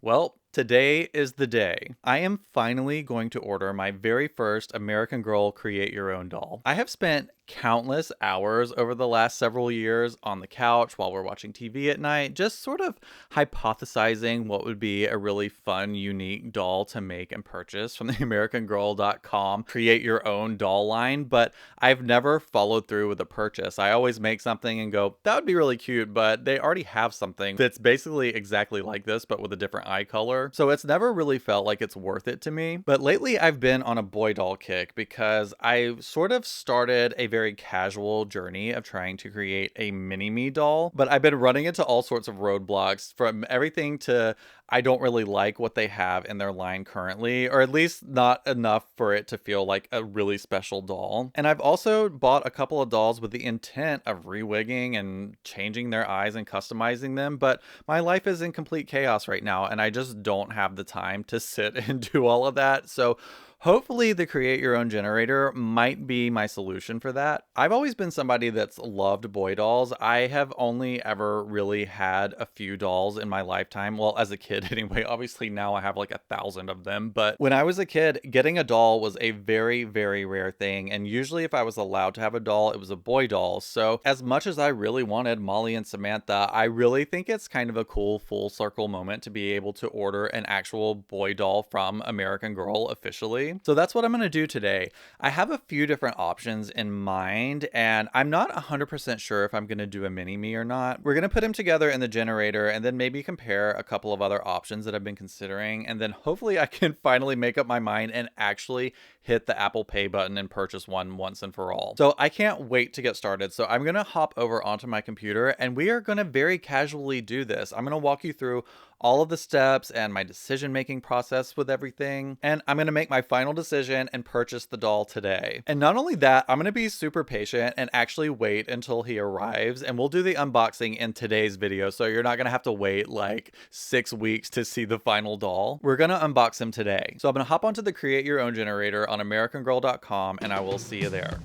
Well, today is the day. I am finally going to order my very first American Girl Create Your Own doll. I have spent countless hours over the last several years on the couch while we're watching TV at night, just sort of hypothesizing what would be a really fun, unique doll to make and purchase from the AmericanGirl.com Create Your Own doll line. But I've never followed through with a purchase. I always make something and go, that would be really cute, but they already have something that's basically exactly like this, but with a different eye color. So it's never really felt like it's worth it to me. But lately I've been on a boy doll kick because I sort of started a very casual journey of trying to create a mini me doll, but I've been running into all sorts of roadblocks, from everything to I don't really like what they have in their line currently, or at least not enough for it to feel like a really special doll. And I've also bought a couple of dolls with the intent of rewigging and changing their eyes and customizing them, but my life is in complete chaos right now, and I just don't have the time to sit and do all of that. So hopefully the create your own generator might be my solution for that. I've always been somebody that's loved boy dolls. I have only ever really had a few dolls in my lifetime. Well, as a kid anyway. Obviously now I have like 1,000 of them. But when I was a kid, getting a doll was a very, very rare thing. And usually if I was allowed to have a doll, it was a boy doll. So as much as I really wanted Molly and Samantha, I really think it's kind of a cool full circle moment to be able to order an actual boy doll from American Girl officially. So that's what I'm going to do today. I have a few different options in mind, and I'm not 100% sure if I'm going to do a mini me or not. We're going to put them together in the generator and then maybe compare a couple of other options that I've been considering. And then hopefully I can finally make up my mind and actually hit the Apple Pay button and purchase one once and for all. So I can't wait to get started. So I'm going to hop over onto my computer and we are going to very casually do this. I'm going to walk you through all of the steps and my decision-making process with everything. And I'm going to make my final decision and purchase the doll today. And not only that, I'm going to be super patient and actually wait until he arrives, and we'll do the unboxing in today's video. So you're not going to have to wait like 6 weeks to see the final doll. We're going to unbox him today. So I'm going to hop onto the Create Your Own generator on AmericanGirl.com and I will see you there.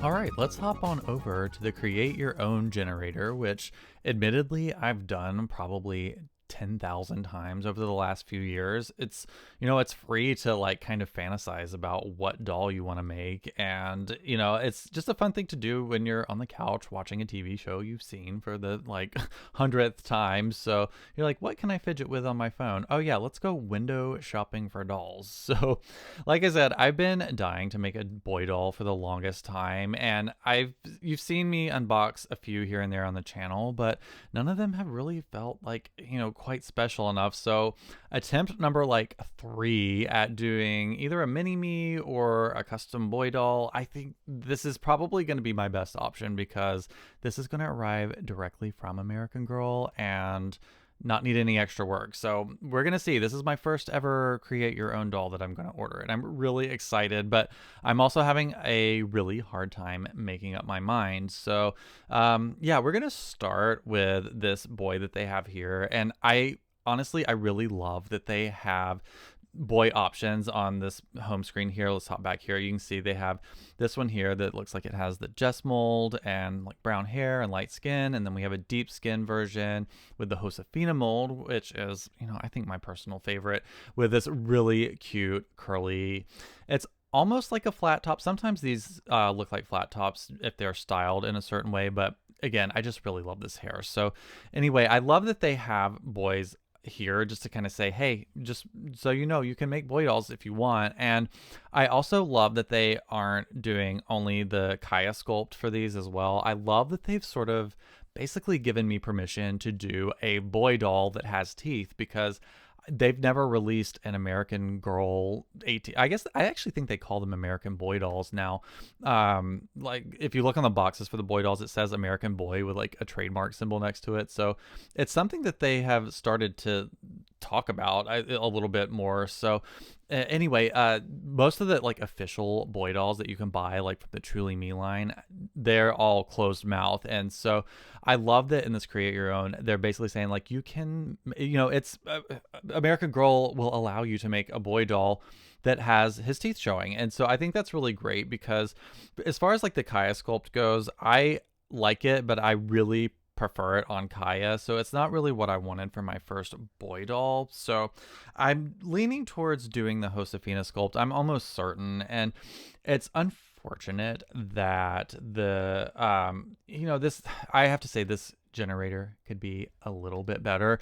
All right, let's hop on over to the Create Your Own generator, which admittedly I've done probably 10,000 times over the last few years. It's, it's free to like kind of fantasize about what doll you want to make. And, it's just a fun thing to do when you're on the couch watching a TV show you've seen for the like 100th time. So you're like, what can I fidget with on my phone? Oh yeah, let's go window shopping for dolls. So like I said, I've been dying to make a boy doll for the longest time. And you've seen me unbox a few here and there on the channel, but none of them have really felt like, quite special enough. So attempt number like 3 at doing either a mini me or a custom boy doll, I think this is probably going to be my best option because this is going to arrive directly from American Girl and not need any extra work. So we're going to see. This is my first ever create your own doll that I'm going to order, and I'm really excited, but I'm also having a really hard time making up my mind. So yeah, we're going to start with this boy that they have here. And I really love that they have boy options on this home screen here. Let's hop back here. You can see they have this one here that looks like it has the Jess mold and like brown hair and light skin, and then we have a deep skin version with the Josefina mold, which is, I think my personal favorite, with this really cute curly, it's almost like a flat top. Sometimes these look like flat tops if they're styled in a certain way, but again, I just really love this hair. So anyway, I love that they have boys here just to kind of say, hey, just so you can make boy dolls if you want. And I also love that they aren't doing only the Kaya sculpt for these as well. I love that they've sort of basically given me permission to do a boy doll that has teeth, because they've never released an American Girl 18. I guess I actually think they call them American Boy dolls now. Like if you look on the boxes for the boy dolls, it says American Boy with like a trademark symbol next to it. So it's something that they have started to talk about a little bit more. So anyway, most of the like official boy dolls that you can buy like from the Truly Me line, they're all closed mouth. And so I love that in this Create Your Own, they're basically saying like, you can, it's American Girl will allow you to make a boy doll that has his teeth showing. And so I think that's really great, because as far as like the Kaya sculpt goes, I like it, but I really prefer it on Kaya. So it's not really what I wanted for my first boy doll. So I'm leaning towards doing the Josefina sculpt. I'm almost certain. And it's unfortunate that this, I have to say, this generator could be a little bit better.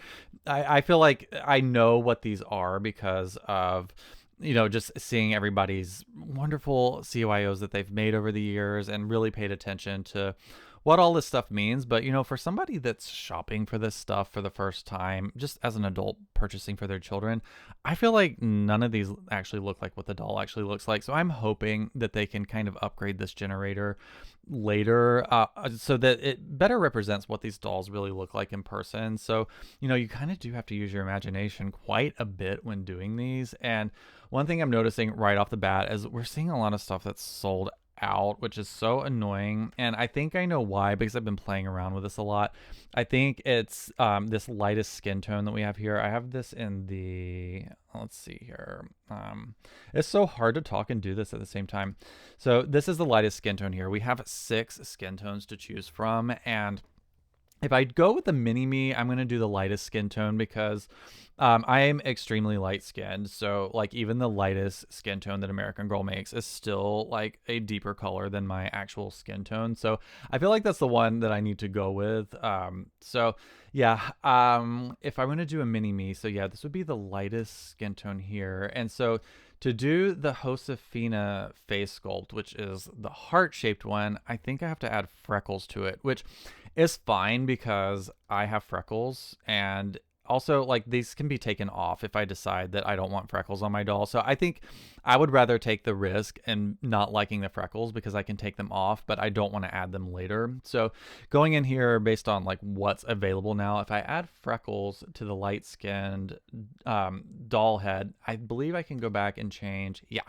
I feel like I know what these are because of just seeing everybody's wonderful CYOs that they've made over the years and really paid attention to what all this stuff means. But, for somebody that's shopping for this stuff for the first time, just as an adult purchasing for their children, I feel like none of these actually look like what the doll actually looks like. So I'm hoping that they can kind of upgrade this generator later so that it better represents what these dolls really look like in person. So, you kind of do have to use your imagination quite a bit when doing these. And one thing I'm noticing right off the bat is we're seeing a lot of stuff that's sold out, which is so annoying. And I think I know why, because I've been playing around with this a lot. I think it's this lightest skin tone that we have here. I have this in the, let's see here. It's so hard to talk and do this at the same time. So this is the lightest skin tone here. We have 6 skin tones to choose from. And if I go with the mini-me, I'm going to do the lightest skin tone because I am extremely light skinned. So like even the lightest skin tone that American Girl makes is still like a deeper color than my actual skin tone. So I feel like that's the one that I need to go with. So yeah, if I'm going to do a mini-me, so yeah, this would be the lightest skin tone here. And so to do the Josefina face sculpt, which is the heart-shaped one, I think I have to add freckles to it, which is fine because I have freckles, and also like these can be taken off if I decide that I don't want freckles on my doll. So I think I would rather take the risk and not liking the freckles because I can take them off, but I don't want to add them later. So going in here based on like what's available now, if I add freckles to the light skinned doll head, I believe I can go back and change. Yeah.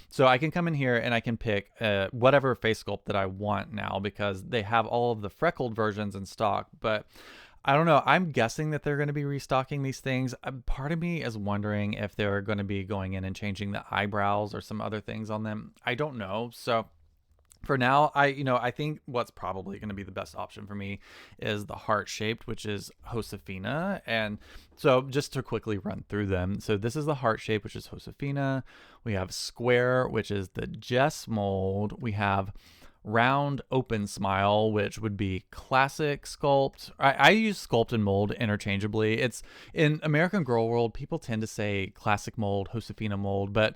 So I can come in here and I can pick whatever face sculpt that I want now because they have all of the freckled versions in stock, but I don't know. I'm guessing that they're going to be restocking these things. Part of me is wondering if they're going to be going in and changing the eyebrows or some other things on them. I don't know. So for now, I think what's probably going to be the best option for me is the heart shaped, which is Josefina. And so just to quickly run through them. So this is the heart shape, which is Josefina. We have square, which is the Jess mold. We have round open smile, which would be classic sculpt. I use sculpt and mold interchangeably. It's in American Girl world, people tend to say classic mold, Josefina mold, but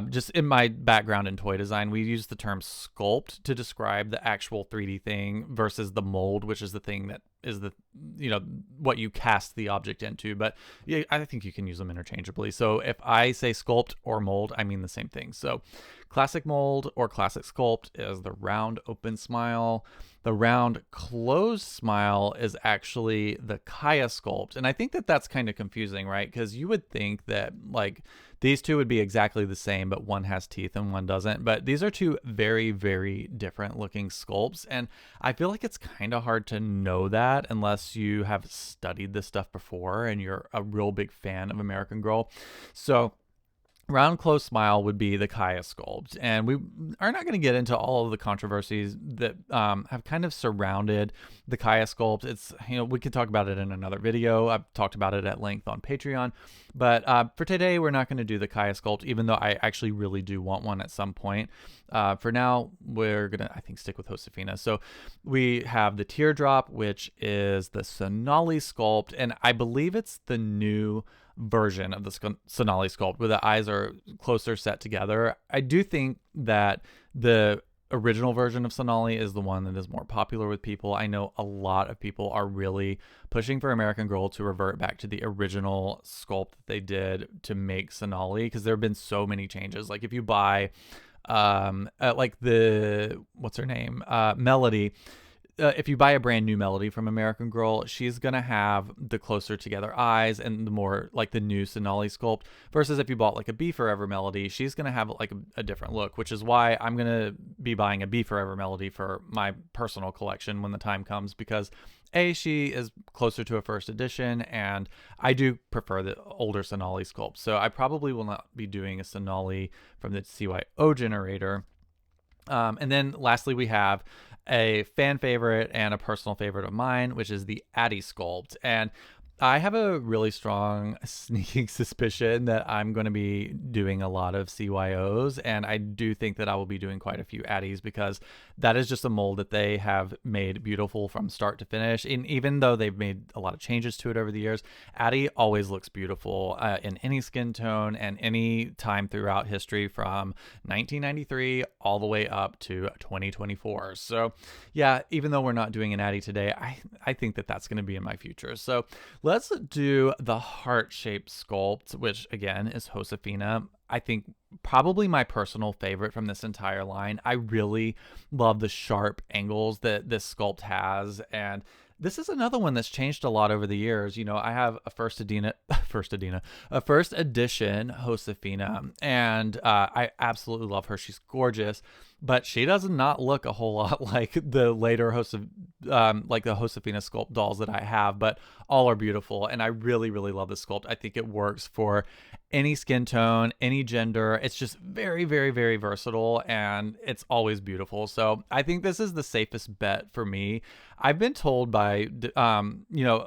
just in my background in toy design, we use the term sculpt to describe the actual 3D thing versus the mold, which is the thing that is the what you cast the object into. But yeah, I think you can use them interchangeably. So if I say sculpt or mold, I mean the same thing. So classic mold or classic sculpt is the round open smile. The round closed smile is actually the Kaya sculpt. And I think that that's kind of confusing, right? Because you would think that like these two would be exactly the same, but one has teeth and one doesn't. But these are two very, very different looking sculpts. And I feel like it's kind of hard to know that unless you have studied this stuff before and you're a real big fan of American Girl. So round closed smile would be the Kaya sculpt, and we are not going to get into all of the controversies that have kind of surrounded the Kaya sculpt. It's we could talk about it in another video. I've talked about it at length on Patreon, but for today we're not going to do the Kaya sculpt, even though I actually really do want one at some point. For now, we're gonna I think stick with Josefina. So we have the teardrop, which is the Sonali sculpt, and I believe it's the new version of the Sonali sculpt where the eyes are closer set together. I do think that the original version of Sonali is the one that is more popular with people. I know a lot of people are really pushing for American Girl to revert back to the original sculpt that they did to make Sonali because there have been so many changes. Like if you buy like the what's her name Melody, if you buy a brand new Melody from American Girl, she's going to have the closer together eyes and the more like the new Sonali sculpt versus if you bought like a Be Forever Melody, she's going to have like a different look, which is why I'm going to be buying a Be Forever Melody for my personal collection when the time comes because she is closer to a first edition and I do prefer the older Sonali sculpt. So I probably will not be doing a Sonali from the CYO generator. And then lastly, we have a fan favorite and a personal favorite of mine, which is the Addy sculpt. And I have a really strong sneaking suspicion that I'm going to be doing a lot of CYOs, and I do think that I will be doing quite a few Addies because that is just a mold that they have made beautiful from start to finish. And even though they've made a lot of changes to it over the years, Addy always looks beautiful in any skin tone and any time throughout history from 1993 all the way up to 2024. So yeah, even though we're not doing an Addy today, I think that that's going to be in my future. So let's do the heart-shaped sculpt, which again is Josefina. I think probably my personal favorite from this entire line. I really love the sharp angles that this sculpt has, and this is another one that's changed a lot over the years. You know, I have a first edition Josefina, and I absolutely love her. She's gorgeous, but she does not look a whole lot like the later like the Josefina sculpt dolls that I have, but all are beautiful, and I really, really love this sculpt. I think it works for any skin tone, any gender. It's just very, very, very versatile, and it's always beautiful. So I think this is the safest bet for me. I've been told by, a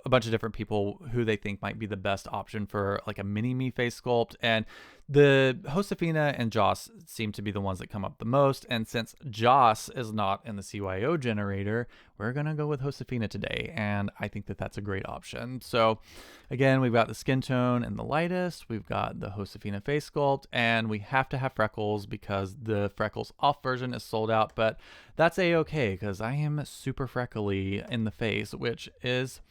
bunch of different people who they think might be the best option for like a mini me face sculpt. And the Josefina and Joss seem to be the ones that come up the most. And since Joss is not in the CYO generator, we're going to go with Josefina today. And I think that that's a great option. So again, we've got the skin tone and the lightest. We've got the Josefina face sculpt, and we have to have freckles because the freckles off version is sold out. But that's a-okay because I am super freckly in the face, which is,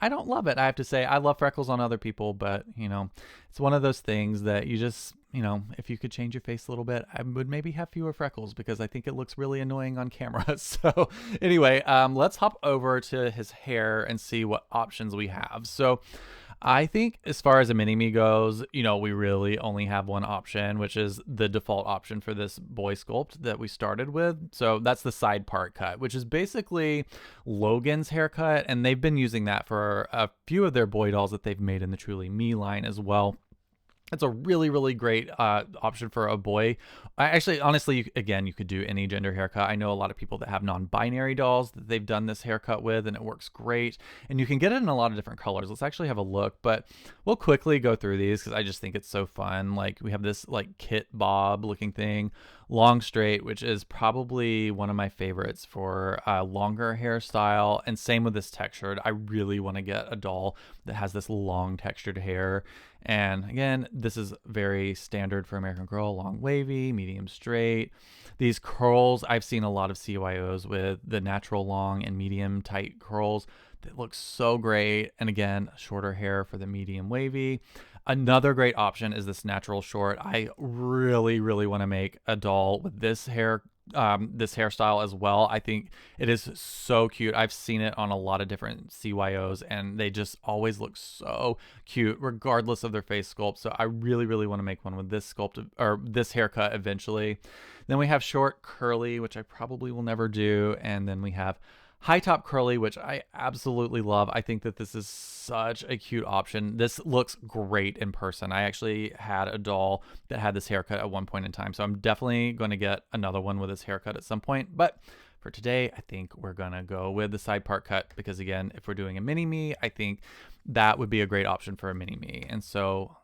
I don't love it. I have to say, I love freckles on other people, but it's one of those things that you just, if you could change your face a little bit, I would maybe have fewer freckles because I think it looks really annoying on camera. So anyway, let's hop over to his hair and see what options we have. So I think as far as a mini-me goes, we really only have one option, which is the default option for this boy sculpt that we started with. So that's the side part cut, which is basically Logan's haircut. And they've been using that for a few of their boy dolls that they've made in the Truly Me line as well. It's a really, really great option for a boy. Honestly, you could do any gender haircut. I know a lot of people that have non-binary dolls that they've done this haircut with, and it works great. And you can get it in a lot of different colors. Let's actually have a look, but we'll quickly go through these because I just think it's so fun. Like we have this like kit bob looking thing, long straight, which is probably one of my favorites for longer hairstyle. And same with this textured. I really want to get a doll that has this long textured hair. And again, this is very standard for American Girl, long wavy, medium straight. These curls, I've seen a lot of CYOs with the natural long and medium tight curls that look so great. And again, shorter hair for the medium wavy. Another great option is this natural short. I really, really want to make a doll with this hairstyle as well. I think it is so cute. I've seen it on a lot of different CYOs, and they just always look so cute regardless of their face sculpt. So I really, really want to make one with this sculpt or this haircut eventually. Then we have short curly, which I probably will never do. And then we have high top curly, which I absolutely love. I think that this is such a cute option. This looks great in person. I actually had a doll that had this haircut at one point in time, so I'm definitely going to get another one with this haircut at some point. But for today, I think we're going to go with the side part cut because, again, if we're doing a mini-me, I think that would be a great option for a mini-me. And so,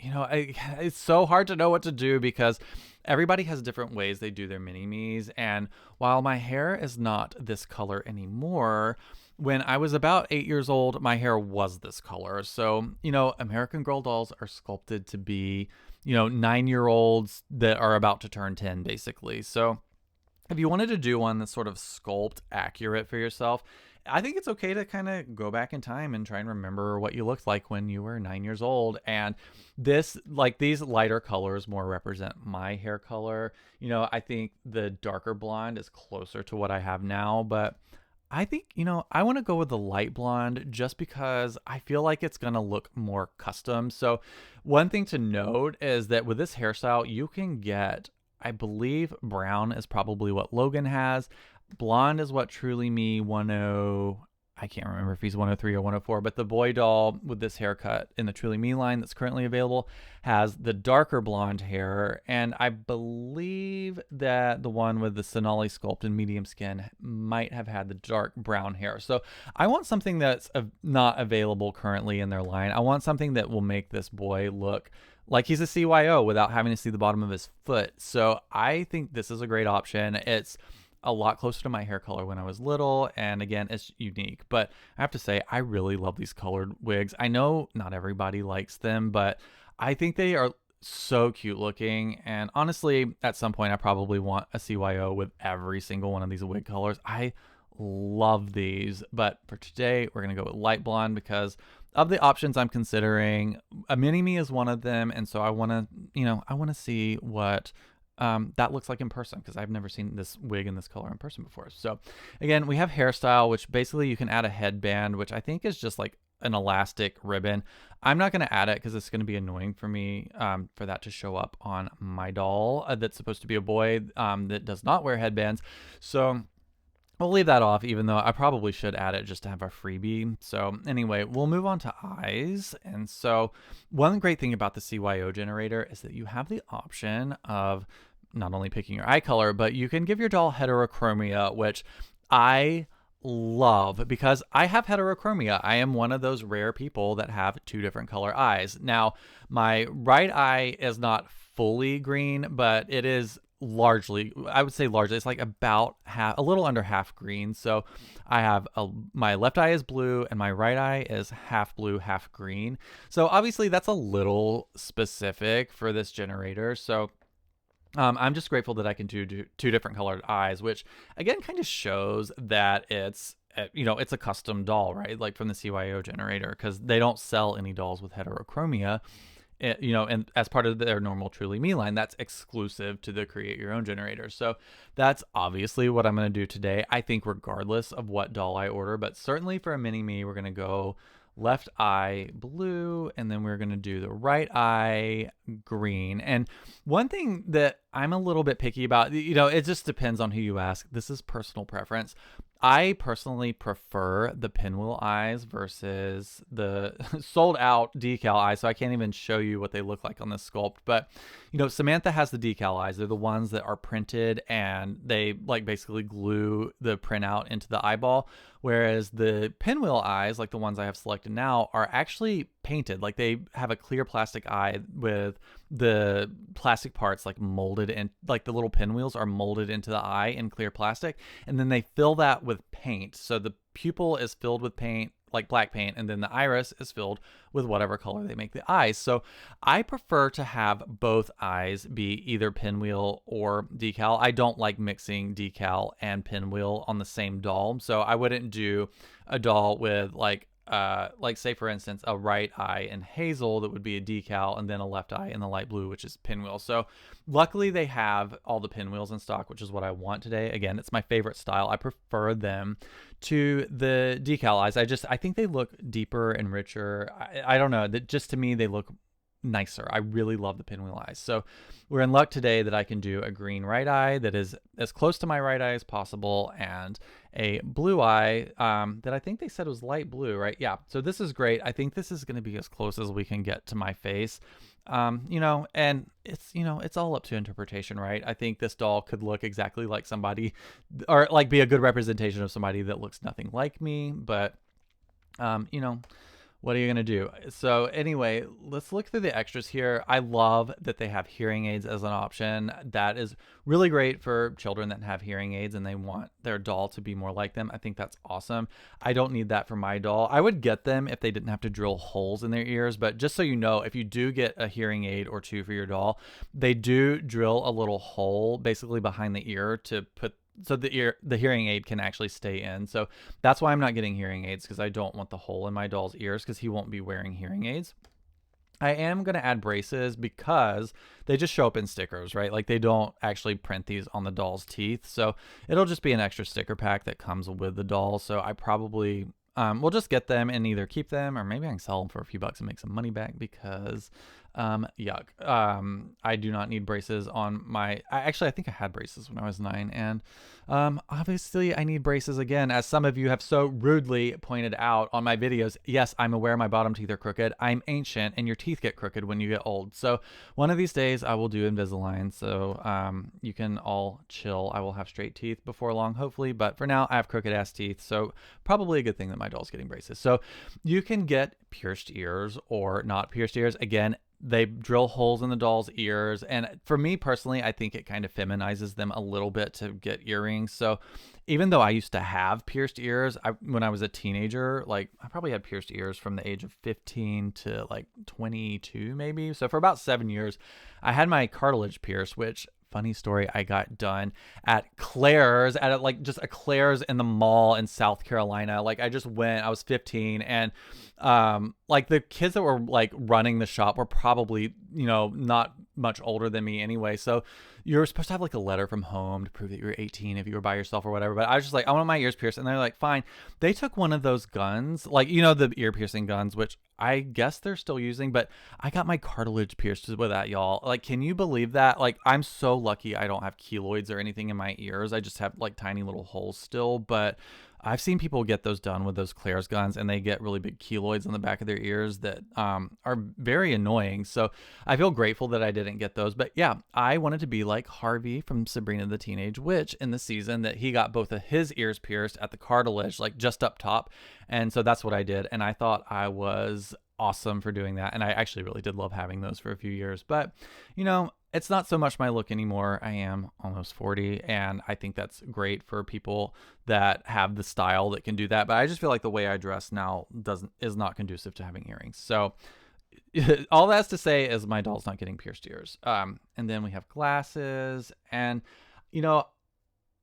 it's so hard to know what to do because everybody has different ways they do their mini-me's. And while my hair is not this color anymore, when I was about 8 years old, my hair was this color. So, American Girl dolls are sculpted to be, 9-year-olds that are about to turn 10, basically. So if you wanted to do one that's sort of sculpt accurate for yourself, I think it's okay to kind of go back in time and try and remember what you looked like when you were 9 years old. And these lighter colors more represent my hair color. I think the darker blonde is closer to what I have now, but I think, I want to go with the light blonde just because I feel like it's going to look more custom. So one thing to note is that with this hairstyle, you can get, I believe brown is probably what Logan has. Blonde is what Truly Me 10, I can't remember if he's 103 or 104, but the boy doll with this haircut in the Truly Me line that's currently available has the darker blonde hair, and I believe that the one with the Sonali sculpt and medium skin might have had the dark brown hair. So I want something that's not available currently in their line. I want something that will make this boy look like he's a CYO without having to see the bottom of his foot. So I think this is a great option. It's a lot closer to my hair color when I was little, and again, it's unique. But I have to say, I really love these colored wigs. I know not everybody likes them, but I think they are so cute looking. And honestly, at some point, I probably want a CYO with every single one of these wig colors. I love these, but for today, we're gonna go with light blonde because of the options I'm considering, a mini me is one of them, and so I want to, I want to see what that looks like in person because I've never seen this wig in this color in person before. So again, we have hairstyle, which basically you can add a headband, which I think is just like an elastic ribbon. I'm not going to add it because it's going to be annoying for me for that to show up on my doll that's supposed to be a boy that does not wear headbands. So we'll leave that off, even though I probably should add it just to have a freebie. So anyway, we'll move on to eyes. And so one great thing about the CYO generator is that you have the option of not only picking your eye color, but you can give your doll heterochromia, which I love because I have heterochromia. I am one of those rare people that have two different color eyes. Now, my right eye is not fully green, but it is largely, I would say largely, it's like about half, a little under half green. So I have my left eye is blue and my right eye is half blue, half green. So obviously that's a little specific for this generator. So I'm just grateful that I can do two different colored eyes, which again kind of shows that it's it's a custom doll, right? Like from the CYO generator, because they don't sell any dolls with heterochromia, and as part of their normal Truly Me line, that's exclusive to the Create Your Own generator. So that's obviously what I'm going to do today. I think regardless of what doll I order, but certainly for a mini me, we're going to go left eye blue, and then we're going to do the right eye green. And one thing that I'm a little bit picky about, it just depends on who you ask. This is personal preference. I personally prefer the pinwheel eyes versus the sold out decal eyes. So I can't even show you what they look like on this sculpt. But, Samantha has the decal eyes. They're the ones that are printed and they like basically glue the printout into the eyeball. Whereas the pinwheel eyes, like the ones I have selected now, are actually painted. Like they have a clear plastic eye with the plastic parts like molded in, like the little pinwheels are molded into the eye in clear plastic. And then they fill that with paint. So the pupil is filled with paint, like black paint, and then the iris is filled with whatever color they make the eyes. So I prefer to have both eyes be either pinwheel or decal. I don't like mixing decal and pinwheel on the same doll. So I wouldn't do a doll with like say for instance a right eye in hazel that would be a decal, and then a left eye in the light blue, which is pinwheel. So luckily they have all the pinwheels in stock, which is what I want today. Again, it's my favorite style. I prefer them to the decal eyes. I think they look deeper and richer. I don't know, that just to me they look nicer. I really love the pinwheel eyes. So we're in luck today that I can do a green right eye that is as close to my right eye as possible, and a blue eye that I think they said was light blue, right? Yeah. So this is great. I think this is going to be as close as we can get to my face. And it's all up to interpretation, right? I think this doll could look exactly like somebody, or like be a good representation of somebody that looks nothing like me, but what are you going to do? So anyway, let's look through the extras here. I love that they have hearing aids as an option. That is really great for children that have hearing aids and they want their doll to be more like them. I think that's awesome. I don't need that for my doll. I would get them if they didn't have to drill holes in their ears, but just so you know, if you do get a hearing aid or two for your doll, they do drill a little hole basically behind the ear to put so the hearing aid can actually stay in. So that's why I'm not getting hearing aids, because I don't want the hole in my doll's ears, because he won't be wearing hearing aids. I am going to add braces because they just show up in stickers, right? Like they don't actually print these on the doll's teeth. So it'll just be an extra sticker pack that comes with the doll. So I probably will just get them and either keep them, or maybe I can sell them for a few bucks and make some money back, because Yuck. I do not need braces on my. I think I had braces when I was 9, and obviously I need braces again, as some of you have so rudely pointed out on my videos. Yes, I'm aware my bottom teeth are crooked. I'm ancient, and your teeth get crooked when you get old. So one of these days I will do Invisalign. So you can all chill. I will have straight teeth before long, hopefully. But for now, I have crooked ass teeth. So probably a good thing that my doll's getting braces. So you can get pierced ears or not pierced ears. Again, they drill holes in the doll's ears, and for me personally, I think it kind of feminizes them a little bit to get earrings. So even though I used to have pierced ears, when I was a teenager, like I probably had pierced ears from the age of 15 to like 22 maybe. So for about 7 years I had my cartilage pierced, which, funny story, I got done at Claire's, at like just a Claire's in the mall in South Carolina. Like I just went, I was 15, and like the kids that were like running the shop were probably, not much older than me anyway. So you're supposed to have like a letter from home to prove that you're 18 if you were by yourself or whatever. But I was just like, I want my ears pierced. And they're like, fine. They took one of those guns, like, the ear piercing guns, which I guess they're still using, but I got my cartilage pierced with that, y'all. Like, can you believe that? Like, I'm so lucky I don't have keloids or anything in my ears. I just have like tiny little holes still, but I've seen people get those done with those Claire's guns, and they get really big keloids on the back of their ears that are very annoying. So I feel grateful that I didn't get those. But yeah, I wanted to be like Harvey from Sabrina the Teenage Witch in the season that he got both of his ears pierced at the cartilage, like just up top. And so that's what I did. And I thought I was awesome for doing that. And I actually really did love having those for a few years. But, it's not so much my look anymore. I am almost 40, and I think that's great for people that have the style that can do that. But I just feel like the way I dress now is not conducive to having earrings. So all that's to say is my doll's not getting pierced ears. And then we have glasses, and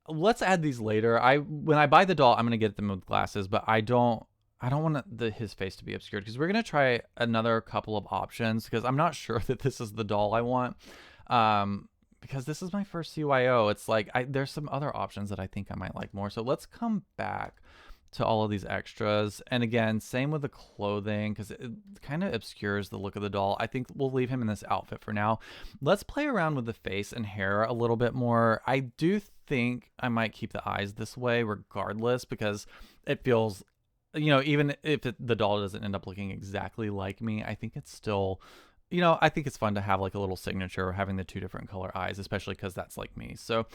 let's add these later. When I buy the doll, I'm gonna get them with glasses, but I don't want his face to be obscured, because we're gonna try another couple of options, because I'm not sure that this is the doll I want. Because this is my first CYO. It's like there's some other options that I think I might like more. So let's come back to all of these extras. And again, same with the clothing, because it kind of obscures the look of the doll. I think we'll leave him in this outfit for now. Let's play around with the face and hair a little bit more. I do think I might keep the eyes this way regardless, because it feels, even if the doll doesn't end up looking exactly like me, I think it's still, I think it's fun to have like a little signature having the two different color eyes, especially because that's like me. So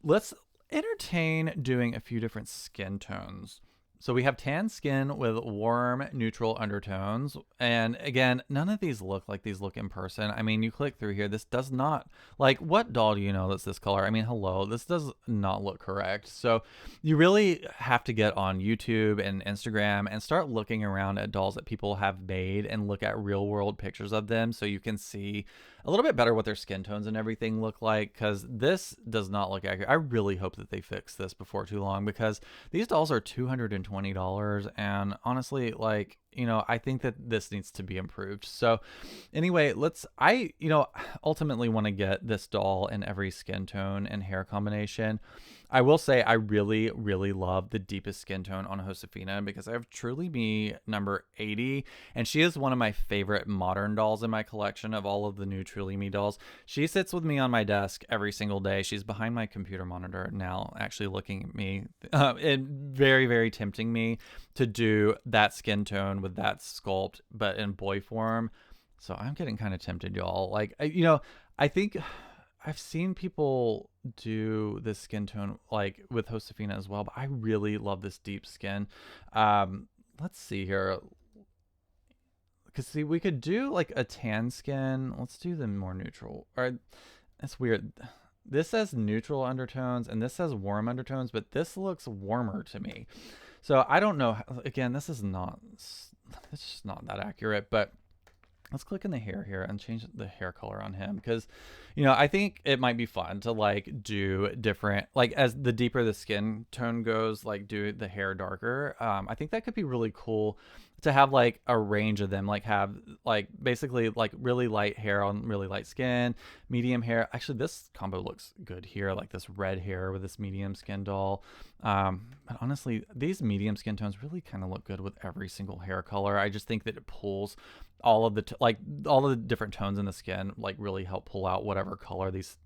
let's entertain doing a few different skin tones. So we have tan skin with warm, neutral undertones. And again, none of these look like these look in person. I mean, you click through here, this does not, like, what doll do you know that's this color? I mean, hello, this does not look correct. So you really have to get on YouTube and Instagram and start looking around at dolls that people have made and look at real world pictures of them, so you can see a little bit better what their skin tones and everything look like, because this does not look accurate. I really hope that they fix this before too long, because these dolls are $220, and honestly, like, I think that this needs to be improved. So anyway, I ultimately want to get this doll in every skin tone and hair combination. I will say I really, really love the deepest skin tone on Josefina, because I have Truly Me number 80, and she is one of my favorite modern dolls in my collection of all of the new Truly Me dolls. She sits with me on my desk every single day. She's behind my computer monitor now, actually looking at me, and very, very tempting me to do that skin tone with that sculpt, but in boy form. So I'm getting kind of tempted, y'all. Like, I think I've seen people do this skin tone like with Josefina as well, but I really love this deep skin. Let's see here. Because see, we could do like a tan skin. Let's do the more neutral. Or that's weird. This says neutral undertones and this says warm undertones, but this looks warmer to me. So I don't know. Again, it's just not that accurate, but let's click in the hair here and change the hair color on him, because I think it might be fun to like do different, like as the deeper the skin tone goes, like do the hair darker. I think that could be really cool to have like a range of them, like have like basically like really light hair on really light skin, medium hair. Actually, this combo looks good here, like this red hair with this medium skin doll. But honestly, these medium skin tones really kind of look good with every single hair color. I just think that it pulls all of the like all of the different tones in the skin like really help pull out whatever color these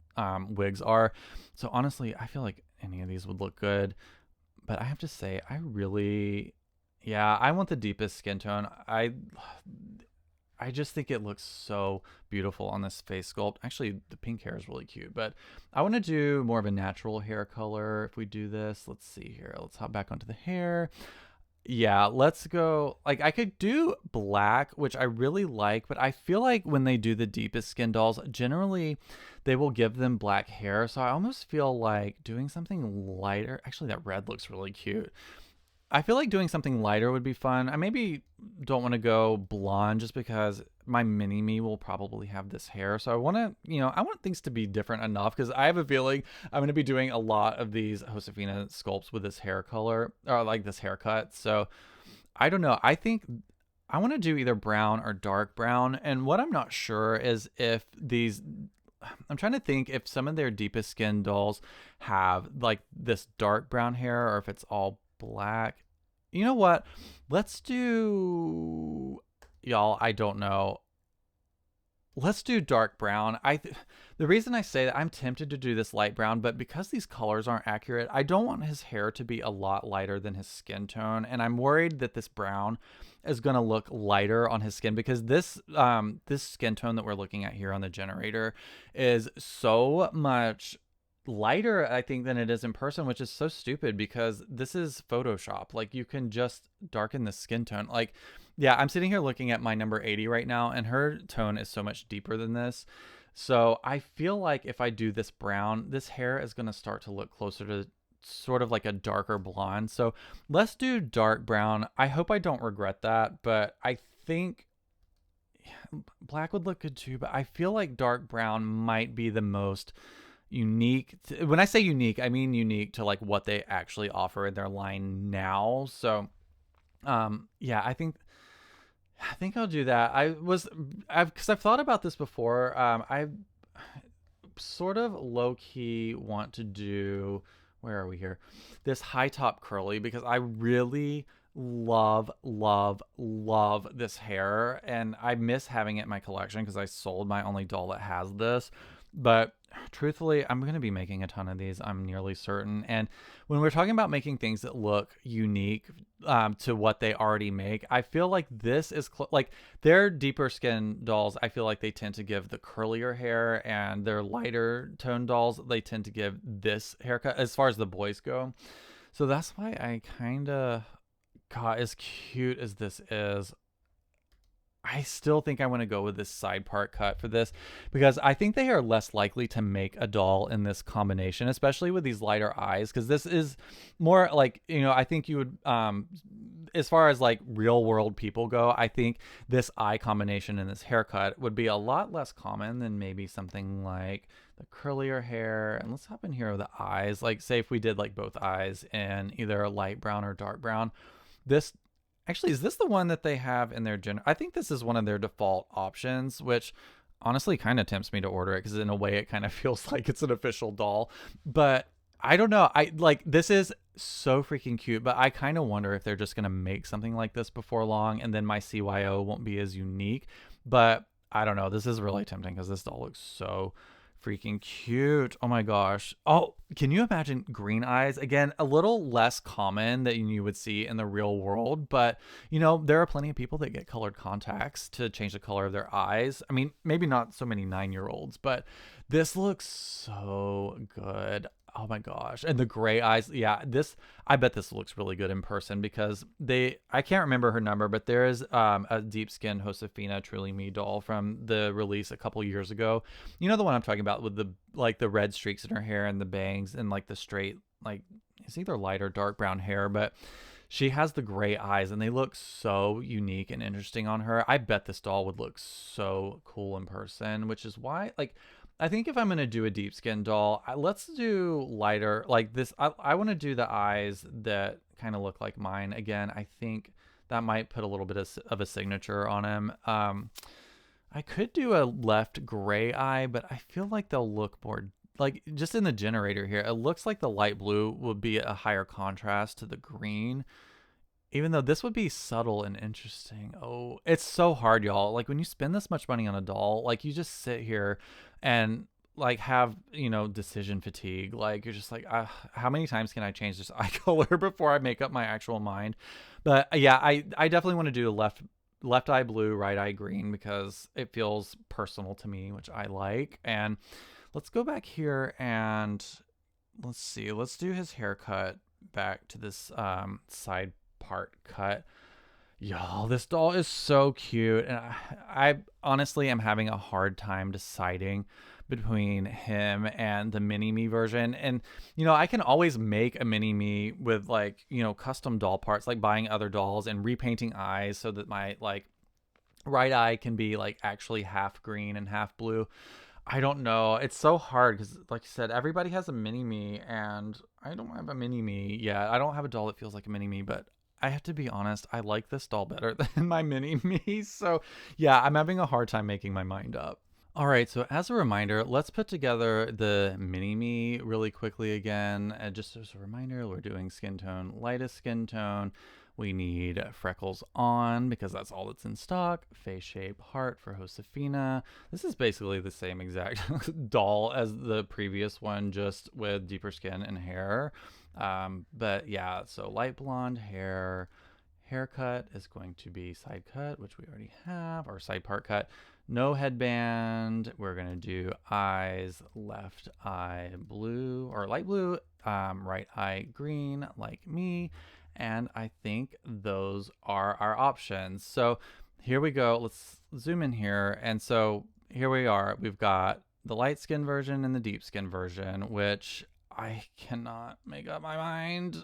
wigs are. So honestly, I feel like any of these would look good. But I have to say, I really, yeah, I want the deepest skin tone. I just think it looks so beautiful on this face sculpt. Actually, the pink hair is really cute, but I want to do more of a natural hair color if we do this. Let's see here. Let's hop back onto the hair. Yeah, let's go. Like, I could do black, which I really like, but I feel like when they do the deepest skin dolls, generally they will give them black hair. So I almost feel like doing something lighter. Actually, that red looks really cute. I feel like doing something lighter would be fun. I maybe don't want to go blonde just because my mini me will probably have this hair. So I want to, I want things to be different enough because I have a feeling I'm going to be doing a lot of these Josefina sculpts with this hair color or like this haircut. So I don't know. I think I want to do either brown or dark brown. And what I'm not sure is if these I'm trying to think if some of their deepest skin dolls have like this dark brown hair or if it's all black. You know what? Let's do y'all, I don't know. Let's do dark brown. The reason I say that I'm tempted to do this light brown, but because these colors aren't accurate, I don't want his hair to be a lot lighter than his skin tone, and I'm worried that this brown is going to look lighter on his skin because this skin tone that we're looking at here on the generator is so much lighter I think than it is in person, which is so stupid because this is Photoshop. Like you can just darken the skin tone. Like yeah, I'm sitting here looking at my number 80 right now, and her tone is so much deeper than this. So I feel like if I do this brown, this hair is going to start to look closer to sort of like a darker blonde. So let's do dark brown. I hope I don't regret that, but I think black would look good too. But I feel like dark brown might be the most unique. When I say unique, I mean unique to like what they actually offer in their line now. So yeah, I think I'll do that. Because I've thought about this before. I sort of low key want to do, where are we here? This high top curly because I really love, love, love this hair. And I miss having it in my collection because I sold my only doll that has this. But truthfully, I'm going to be making a ton of these. I'm nearly certain. And when we're talking about making things that look unique to what they already make, I feel like this is like their deeper skin dolls. I feel like they tend to give the curlier hair, and their lighter tone dolls, they tend to give this haircut as far as the boys go. So that's why I kind of, God, as cute as this is, I still think I want to go with this side part cut for this because I think they are less likely to make a doll in this combination, especially with these lighter eyes. Because this is more like, I think you would, as far as like real world people go, I think this eye combination and this haircut would be a lot less common than maybe something like the curlier hair. And let's hop in here with the eyes. Like, say if we did like both eyes in either a light brown or dark brown, this actually, is this the one that they have in their I think this is one of their default options, which honestly kind of tempts me to order it because in a way it kind of feels like it's an official doll. But I don't know. I like this is so freaking cute, but I kind of wonder if they're just going to make something like this before long and then my CYO won't be as unique. But I don't know. This is really tempting because this doll looks so freaking cute. Oh my gosh. Oh, can you imagine green eyes? Again, a little less common than you would see in the real world, but there are plenty of people that get colored contacts to change the color of their eyes. I mean, maybe not so many 9-year-olds, but this looks so good. Oh my gosh. And the gray eyes. Yeah, I bet this looks really good in person because I can't remember her number, but there is a deep skin Josefina Truly Me doll from the release a couple years ago. You know the one I'm talking about with the red streaks in her hair and the bangs and like the straight, like it's either light or dark brown hair, but she has the gray eyes and they look so unique and interesting on her. I bet this doll would look so cool in person, which is why I think if I'm going to do a deep skin doll, let's do lighter like this. I want to do the eyes that kind of look like mine. Again, I think that might put a little bit of a signature on him. I could do a left gray eye, but I feel like they'll look more like just in the generator here, it looks like the light blue would be a higher contrast to the green, even though this would be subtle and interesting. Oh, it's so hard, y'all. Like when you spend this much money on a doll, like you just sit here and like have, decision fatigue. Like you're just like, how many times can I change this eye color before I make up my actual mind? But yeah, I definitely want to do left eye blue, right eye green, because it feels personal to me, which I like. And let's go back here and let's see. Let's do his haircut back to this side part cut. Y'all, this doll is so cute. And I honestly am having a hard time deciding between him and the mini me version. And, I can always make a mini me with like, custom doll parts, like buying other dolls and repainting eyes so that my like right eye can be like actually half green and half blue. I don't know. It's so hard because, like you said, everybody has a mini me, and I don't have a mini me yet. I don't have a doll that feels like a mini me, but I have to be honest, I like this doll better than my mini me. So, yeah, I'm having a hard time making my mind up. All right, so as a reminder, let's put together the mini me really quickly again. Just as a reminder, we're doing skin tone, lightest skin tone. We need freckles on because that's all that's in stock. Face shape heart for Josefina. This is basically the same exact doll as the previous one, just with deeper skin and hair. But yeah, so light blonde hair. Haircut is going to be side cut, which we already have, or side part cut. No headband. We're going to do eyes, left eye blue or light blue, right eye green, like me. And I think those are our options. So here we go. Let's zoom in here. And so here we are. We've got the light skin version and the deep skin version, which I cannot make up my mind.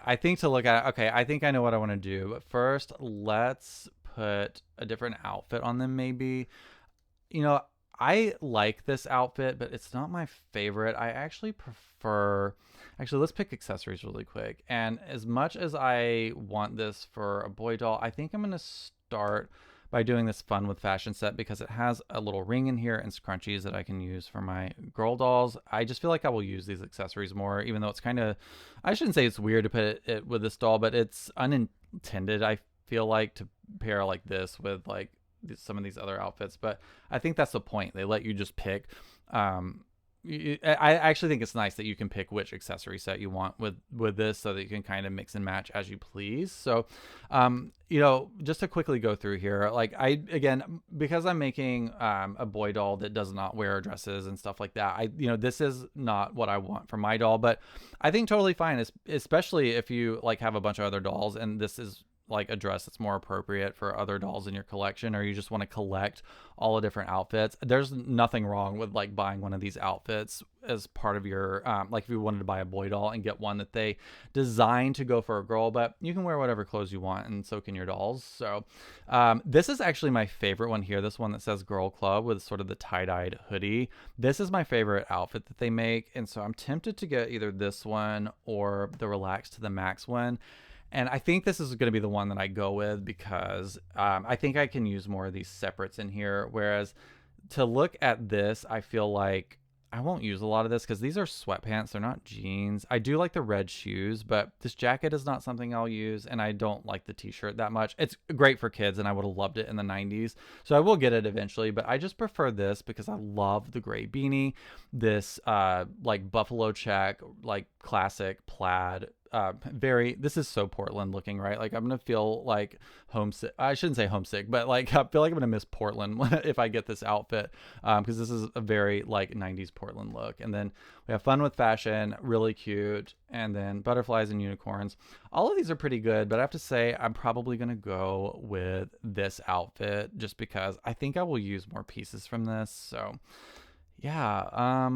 I think to look at, okay, I think I know what I want to do. But first, let's put a different outfit on them, maybe. I like this outfit, but it's not my favorite. I actually prefer. Actually, let's pick accessories really quick. And as much as I want this for a boy doll, I think I'm going to start by doing this fun with fashion set because it has a little ring in here and scrunchies that I can use for my girl dolls. I just feel like I will use these accessories more, even though it's kind of, I shouldn't say it's weird to put it with this doll, but it's unintended. I feel like to pair like this with like some of these other outfits, but I think that's the point. They let you just pick. I actually think it's nice that you can pick which accessory set you want with this, so that you can kind of mix and match as you please. So, just to quickly go through here, like again, because I'm making a boy doll that does not wear dresses and stuff like that, this is not what I want for my doll, but I think totally fine, especially if you like have a bunch of other dolls and this is like a dress that's more appropriate for other dolls in your collection, or you just want to collect all the different outfits. There's nothing wrong with like buying one of these outfits as part of your like if you wanted to buy a boy doll and get one that they designed to go for a girl, but you can wear whatever clothes you want and so can your dolls. So this is actually my favorite one here, this one that says Girl Club with sort of the tie-dyed hoodie. This is my favorite outfit that they make, and so I'm tempted to get either this one or the Relax to the Max one. And I think this is going to be the one that I go with because I think I can use more of these separates in here. Whereas to look at this, I feel like I won't use a lot of this because these are sweatpants. They're not jeans. I do like the red shoes, but this jacket is not something I'll use. And I don't like the t-shirt that much. It's great for kids and I would have loved it in the 90s. So I will get it eventually, but I just prefer this because I love the gray beanie. This like buffalo check, like classic plaid. This is so Portland looking, right? Like I'm gonna feel like homesick. I shouldn't say homesick, but like I feel like I'm gonna miss Portland if I get this outfit, because this is a very like 90s Portland look. And then we have fun with fashion, really cute, and then butterflies and unicorns. All of these are pretty good, but I have to say I'm probably gonna go with this outfit just because I think I will use more pieces from this. So yeah.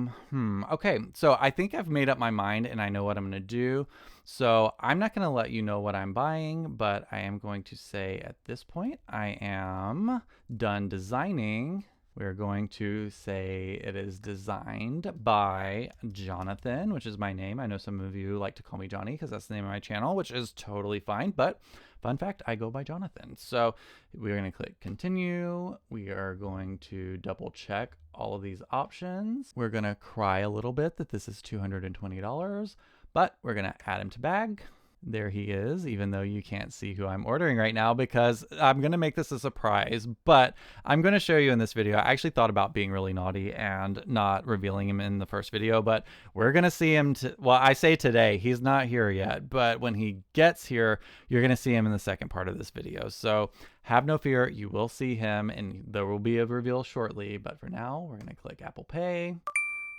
Okay. So I think I've made up my mind and I know what I'm going to do. So I'm not going to let you know what I'm buying, but I am going to say at this point, I am done designing We're going to say it is designed by Jonathan, which is my name. I know some of you like to call me Johnny because that's the name of my channel, which is totally fine. But fun fact, I go by Jonathan. So we're going to click continue. We are going to double check all of these options. We're going to cry a little bit that this is $220, but we're going to add him to bag. There he is, even though you can't see who I'm ordering right now because I'm going to make this a surprise, but I'm going to show you in this video. I actually thought about being really naughty and not revealing him in the first video, but we're going to see him. Well, I say today, he's not here yet, but when he gets here, you're going to see him in the second part of this video. So have no fear, you will see him and there will be a reveal shortly, but for now, we're going to click Apple Pay.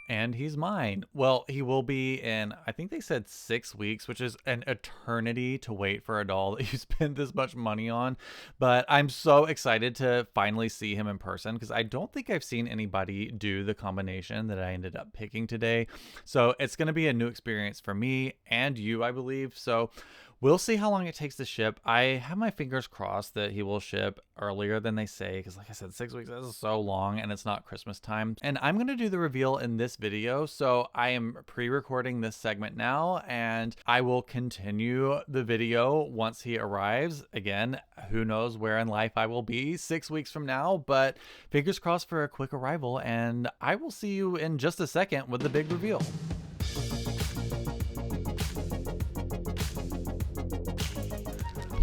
And he's mine. Well, he will be in, I think they said 6 weeks, which is an eternity to wait for a doll that you spend this much money on. But I'm so excited to finally see him in person because I don't think I've seen anybody do the combination that I ended up picking today. So it's going to be a new experience for me and you, I believe. So we'll see how long it takes to ship. I have my fingers crossed that he will ship earlier than they say, because like I said, 6 weeks is so long and it's not Christmas time. And I'm going to do the reveal in this video, so I am pre-recording this segment now, and I will continue the video once he arrives. Again, who knows where in life I will be 6 weeks from now, but fingers crossed for a quick arrival, and I will see you in just a second with the big reveal.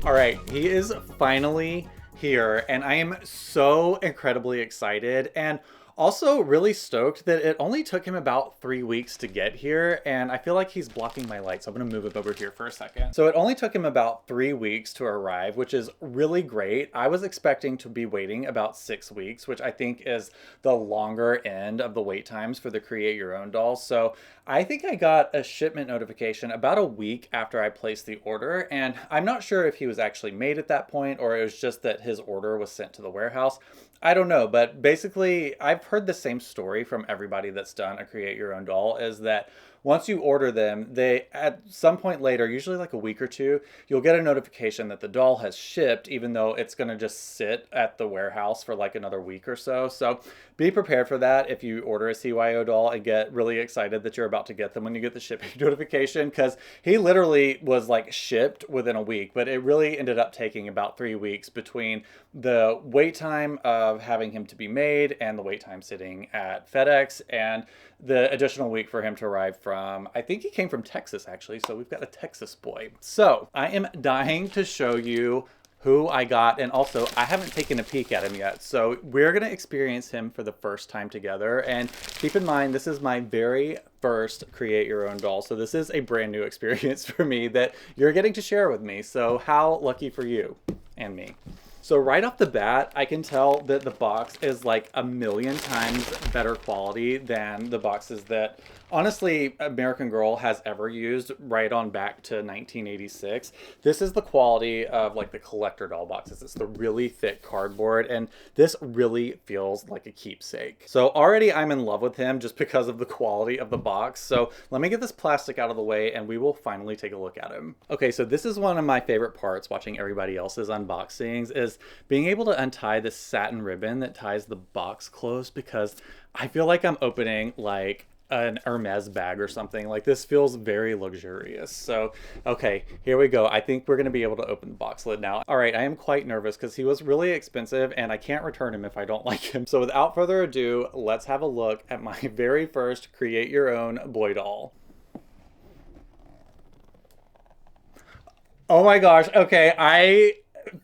All right, he is finally here, and I am so incredibly excited and also really stoked that it only took him about 3 weeks to get here, and I feel like he's blocking my light, so I'm gonna move it over here for a second. So it only took him about 3 weeks to arrive, which is really great. I was expecting to be waiting about 6 weeks, which I think is the longer end of the wait times for the Create Your Own dolls. So I think I got a shipment notification about a week after I placed the order, and I'm not sure if he was actually made at that point or it was just that his order was sent to the warehouse. I don't know, but basically I've heard the same story from everybody that's done a Create Your Own doll, is that once you order them, they at some point later, usually like a week or two, you'll get a notification that the doll has shipped, even though it's going to just sit at the warehouse for like another week or so. So be prepared for that if you order a CYO doll and get really excited that you're about to get them when you get the shipping notification, because he literally was like shipped within a week, but it really ended up taking about 3 weeks between the wait time of having him to be made and the wait time sitting at FedEx and the additional week for him to arrive from, I think he came from Texas actually, so we've got a Texas boy. So I am dying to show you who I got, and also I haven't taken a peek at him yet, so we're gonna experience him for the first time together. And keep in mind, this is my very first Create Your Own doll, so this is a brand new experience for me that you're getting to share with me. So how lucky for you and me. So right off the bat, I can tell that the box is like a million times better quality than the boxes that honestly American Girl has ever used right on back to 1986. This is the quality of like the collector doll boxes. It's the really thick cardboard, and this really feels like a keepsake. So already I'm in love with him just because of the quality of the box. So let me get this plastic out of the way and we will finally take a look at him. Okay, so this is one of my favorite parts watching everybody else's unboxings, is being able to untie this satin ribbon that ties the box closed, because I feel like I'm opening like an Hermes bag or something. Like, this feels very luxurious. So okay, here we go. I think we're gonna be able to open the box lid now. All right, I am quite nervous because he was really expensive and I can't return him if I don't like him. So without further ado, let's have a look at my very first Create Your Own boy doll. Oh my gosh, okay,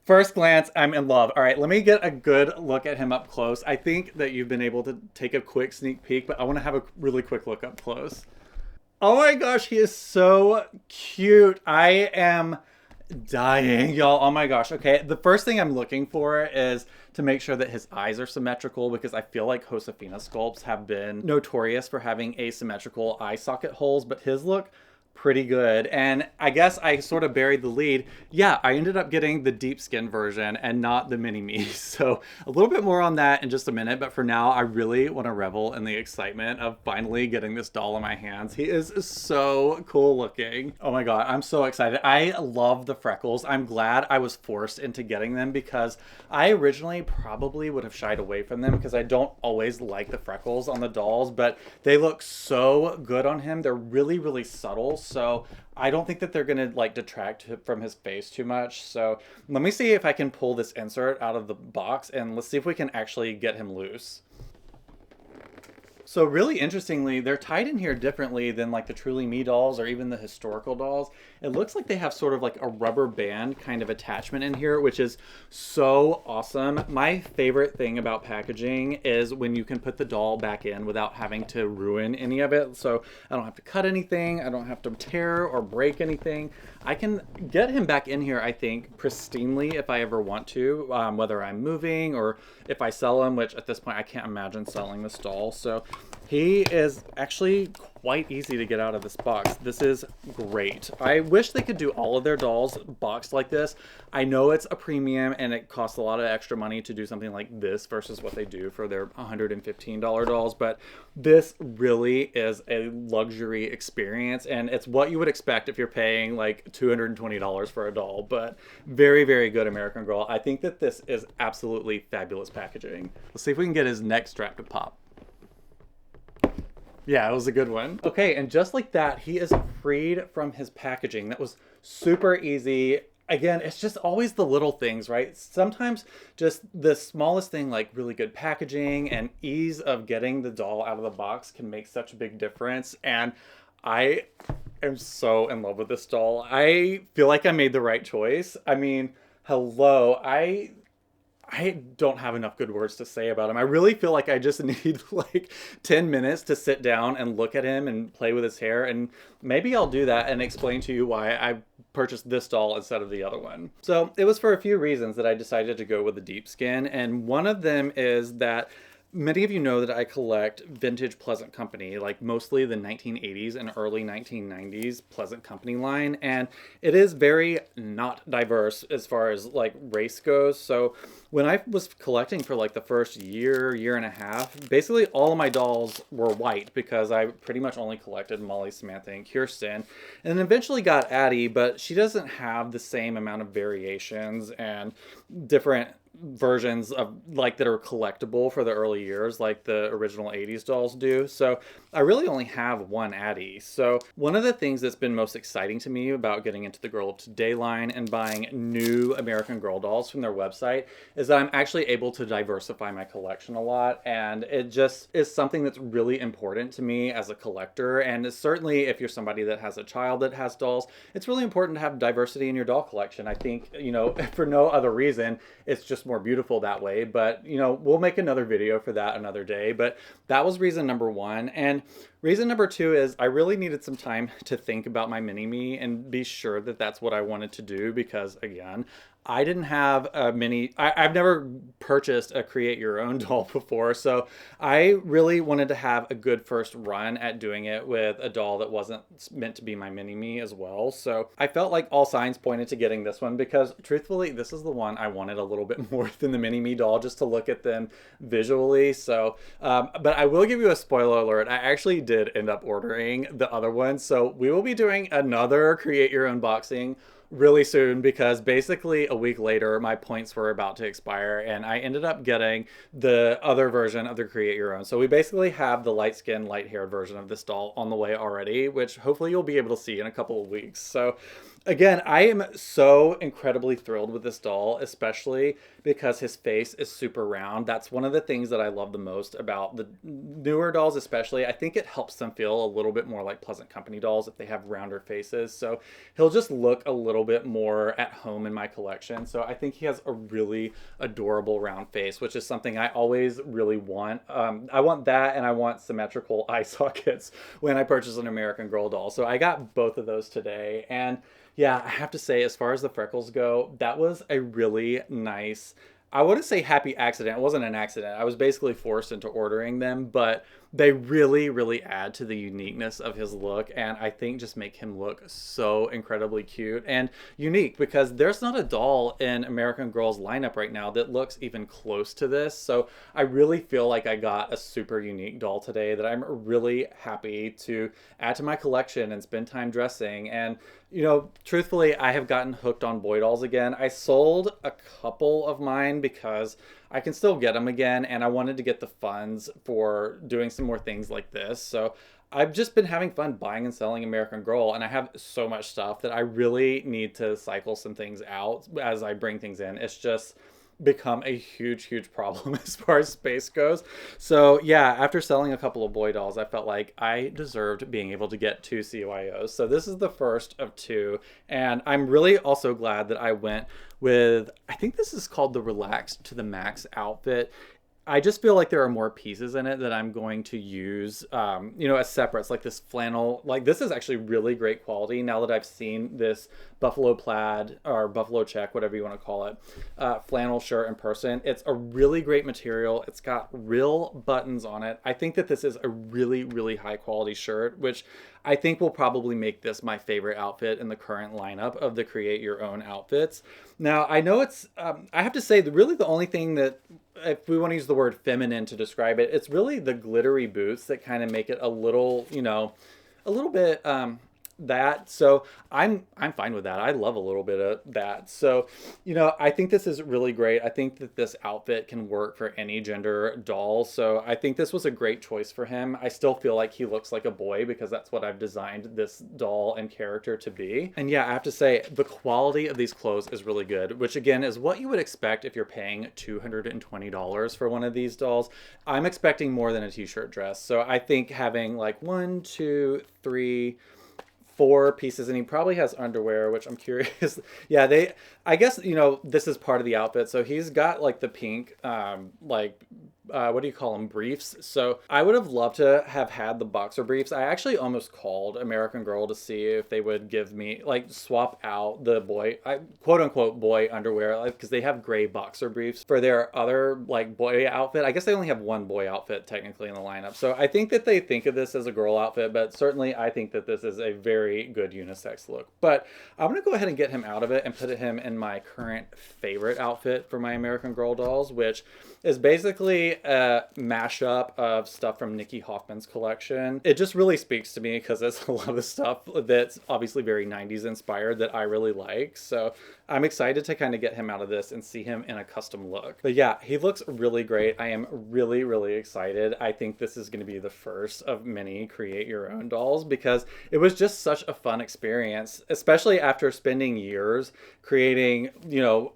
first glance, I'm in love. All right, let me get a good look at him up close. I think that you've been able to take a quick sneak peek, but I want to have a really quick look up close. Oh my gosh, he is so cute. I am dying, y'all. Oh my gosh. Okay, the first thing I'm looking for is to make sure that his eyes are symmetrical, because I feel like Josefina sculpts have been notorious for having asymmetrical eye socket holes, but his look pretty good. And I guess I sort of buried the lead. Yeah, I ended up getting the deep skin version and not the mini me. So a little bit more on that in just a minute. But for now, I really want to revel in the excitement of finally getting this doll in my hands. He is so cool looking. Oh my God, I'm so excited. I love the freckles. I'm glad I was forced into getting them because I originally probably would have shied away from them because I don't always like the freckles on the dolls, but they look so good on him. They're really, really subtle. So I don't think that they're gonna like detract from his face too much. So let me see if I can pull this insert out of the box and let's see if we can actually get him loose. So really interestingly, they're tied in here differently than like the Truly Me dolls or even the historical dolls. It looks like they have sort of like a rubber band kind of attachment in here, which is so awesome. My favorite thing about packaging is when you can put the doll back in without having to ruin any of it. So I don't have to cut anything. I don't have to tear or break anything. I can get him back in here, I think, pristinely if I ever want to, whether I'm moving or if I sell him, which at this point I can't imagine selling this doll. So he is actually quite easy to get out of this box. This is great. I wish they could do all of their dolls boxed like this. I know it's a premium and it costs a lot of extra money to do something like this versus what they do for their $115 dolls, but this really is a luxury experience and it's what you would expect if you're paying like $220 for a doll, but very, very good American Girl. I think that this is absolutely fabulous packaging. Let's see if we can get his neck strap to pop. Yeah, it was a good one. Okay, and just like that, he is freed from his packaging. That was super easy. Again, it's just always the little things, right? Sometimes just the smallest thing, like really good packaging and ease of getting the doll out of the box can make such a big difference. And I am so in love with this doll. I feel like I made the right choice. I mean, hello, I don't have enough good words to say about him. I really feel like I just need like 10 minutes to sit down and look at him and play with his hair. And maybe I'll do that and explain to you why I purchased this doll instead of the other one. So it was for a few reasons that I decided to go with the deep skin. And one of them is that many of you know that I collect vintage Pleasant Company, like mostly the 1980s and early 1990s Pleasant Company line. And it is very not diverse as far as like race goes. So when I was collecting for like the first year and a half, basically all of my dolls were white because I pretty much only collected Molly, Samantha, and Kirsten. And then eventually got Addie, but she doesn't have the same amount of variations and different versions of like that are collectible for the early years like the original 80s dolls do. So I really only have one Addie. So one of the things that's been most exciting to me about getting into the Girl of Today line and buying new American Girl dolls from their website is that I'm actually able to diversify my collection a lot, and it just is something that's really important to me as a collector. And certainly if you're somebody that has a child that has dolls, it's really important to have diversity in your doll collection. I think, you know, for no other reason, it's just more beautiful that way. But, you know, we'll make another video for that another day. But that was reason number one. And reason number two is I really needed some time to think about my mini-me and be sure that that's what I wanted to do because, again, I didn't have a I've never purchased a create your own doll before, so I really wanted to have a good first run at doing it with a doll that wasn't meant to be my mini-me as well. So I felt like all signs pointed to getting this one because truthfully, this is the one I wanted a little bit more than the mini-me doll just to look at them visually. So, but I will give you a spoiler alert. I actually did end up ordering the other one. So we will be doing another create your own boxing really soon because basically a week later my points were about to expire and I ended up getting the other version of the create your own. So we basically have the light skin, light haired version of this doll on the way already, which hopefully you'll be able to see in a couple of weeks. So again, I am so incredibly thrilled with this doll, especially because his face is super round. That's one of the things that I love the most about the newer dolls, especially. I think it helps them feel a little bit more like Pleasant Company dolls if they have rounder faces. So he'll just look a little bit more at home in my collection. So I think he has a really adorable round face, which is something I always really want. I want that, and I want symmetrical eye sockets when I purchase an American Girl doll. So I got both of those today. And yeah, I have to say, as far as the freckles go, that was a really nice, I wouldn't say happy accident. It wasn't an accident. I was basically forced into ordering them, but they really, really add to the uniqueness of his look, and I think just make him look so incredibly cute and unique, because there's not a doll in American Girl's lineup right now that looks even close to this. So I really feel like I got a super unique doll today that I'm really happy to add to my collection and spend time dressing. And truthfully, I have gotten hooked on boy dolls again. I sold a couple of mine because I can still get them again, and I wanted to get the funds for doing some more things like this. So I've just been having fun buying and selling American Girl, and I have so much stuff that I really need to cycle some things out as I bring things in. It's just become a huge problem as far as space goes. So yeah, after selling a couple of boy dolls, I felt like I deserved being able to get 2 CYOs. So this is the first of 2, and I'm really also glad that I went with, I think this is called the Relaxed to the Max outfit. I just feel like there are more pieces in it that I'm going to use, as separates, like this flannel. Like, this is actually really great quality now that I've seen this buffalo plaid or buffalo check, whatever you want to call it, flannel shirt in person. It's a really great material. It's got real buttons on it. I think that this is a really, really high quality shirt, which I think will probably make this my favorite outfit in the current lineup of the Create Your Own outfits. Now, I know it's, I have to say, really the only thing that, if we want to use the word feminine to describe it, it's really the glittery boots that kind of make it a little, a little bit that. So I'm fine with that. I love a little bit of that. So, I think this is really great. I think that this outfit can work for any gender doll. So I think this was a great choice for him. I still feel like he looks like a boy because that's what I've designed this doll and character to be. And yeah, I have to say the quality of these clothes is really good, which again is what you would expect if you're paying $220 for one of these dolls. I'm expecting more than a t-shirt dress. So I think having like 1, 2, 3, 4 pieces, and he probably has underwear, which I'm curious. Yeah, I guess, this is part of the outfit. So he's got like the pink, what do you call them? Briefs. So I would have loved to have had the boxer briefs. I actually almost called American Girl to see if they would give me, like, swap out the quote unquote boy underwear, because they have gray boxer briefs for their other like boy outfit. I guess they only have one boy outfit technically in the lineup. So I think that they think of this as a girl outfit, but certainly I think that this is a very good unisex look. But I'm going to go ahead and get him out of it and put him in my current favorite outfit for my American Girl dolls, which is basically a mashup of stuff from Nikki Hoffman's collection. It just really speaks to me because it's a lot of the stuff that's obviously very 90s inspired that I really like. So I'm excited to kind of get him out of this and see him in a custom look. But yeah, he looks really great. I am really, really excited. I think this is going to be the first of many Create Your Own dolls because it was just such a fun experience, especially after spending years creating,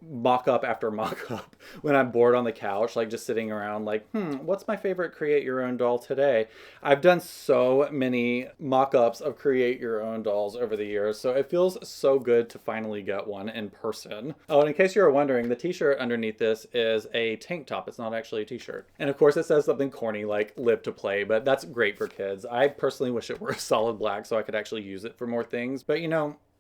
mock-up after mock-up when I'm bored on the couch, like just sitting around like, what's my favorite Create Your Own doll today? I've done so many mock-ups of Create Your Own dolls over the years, so it feels so good to finally get one in person. Oh, and in case you were wondering, the t-shirt underneath this is a tank top. It's not actually a t-shirt. And of course it says something corny like live to play, but that's great for kids. I personally wish it were a solid black so I could actually use it for more things, but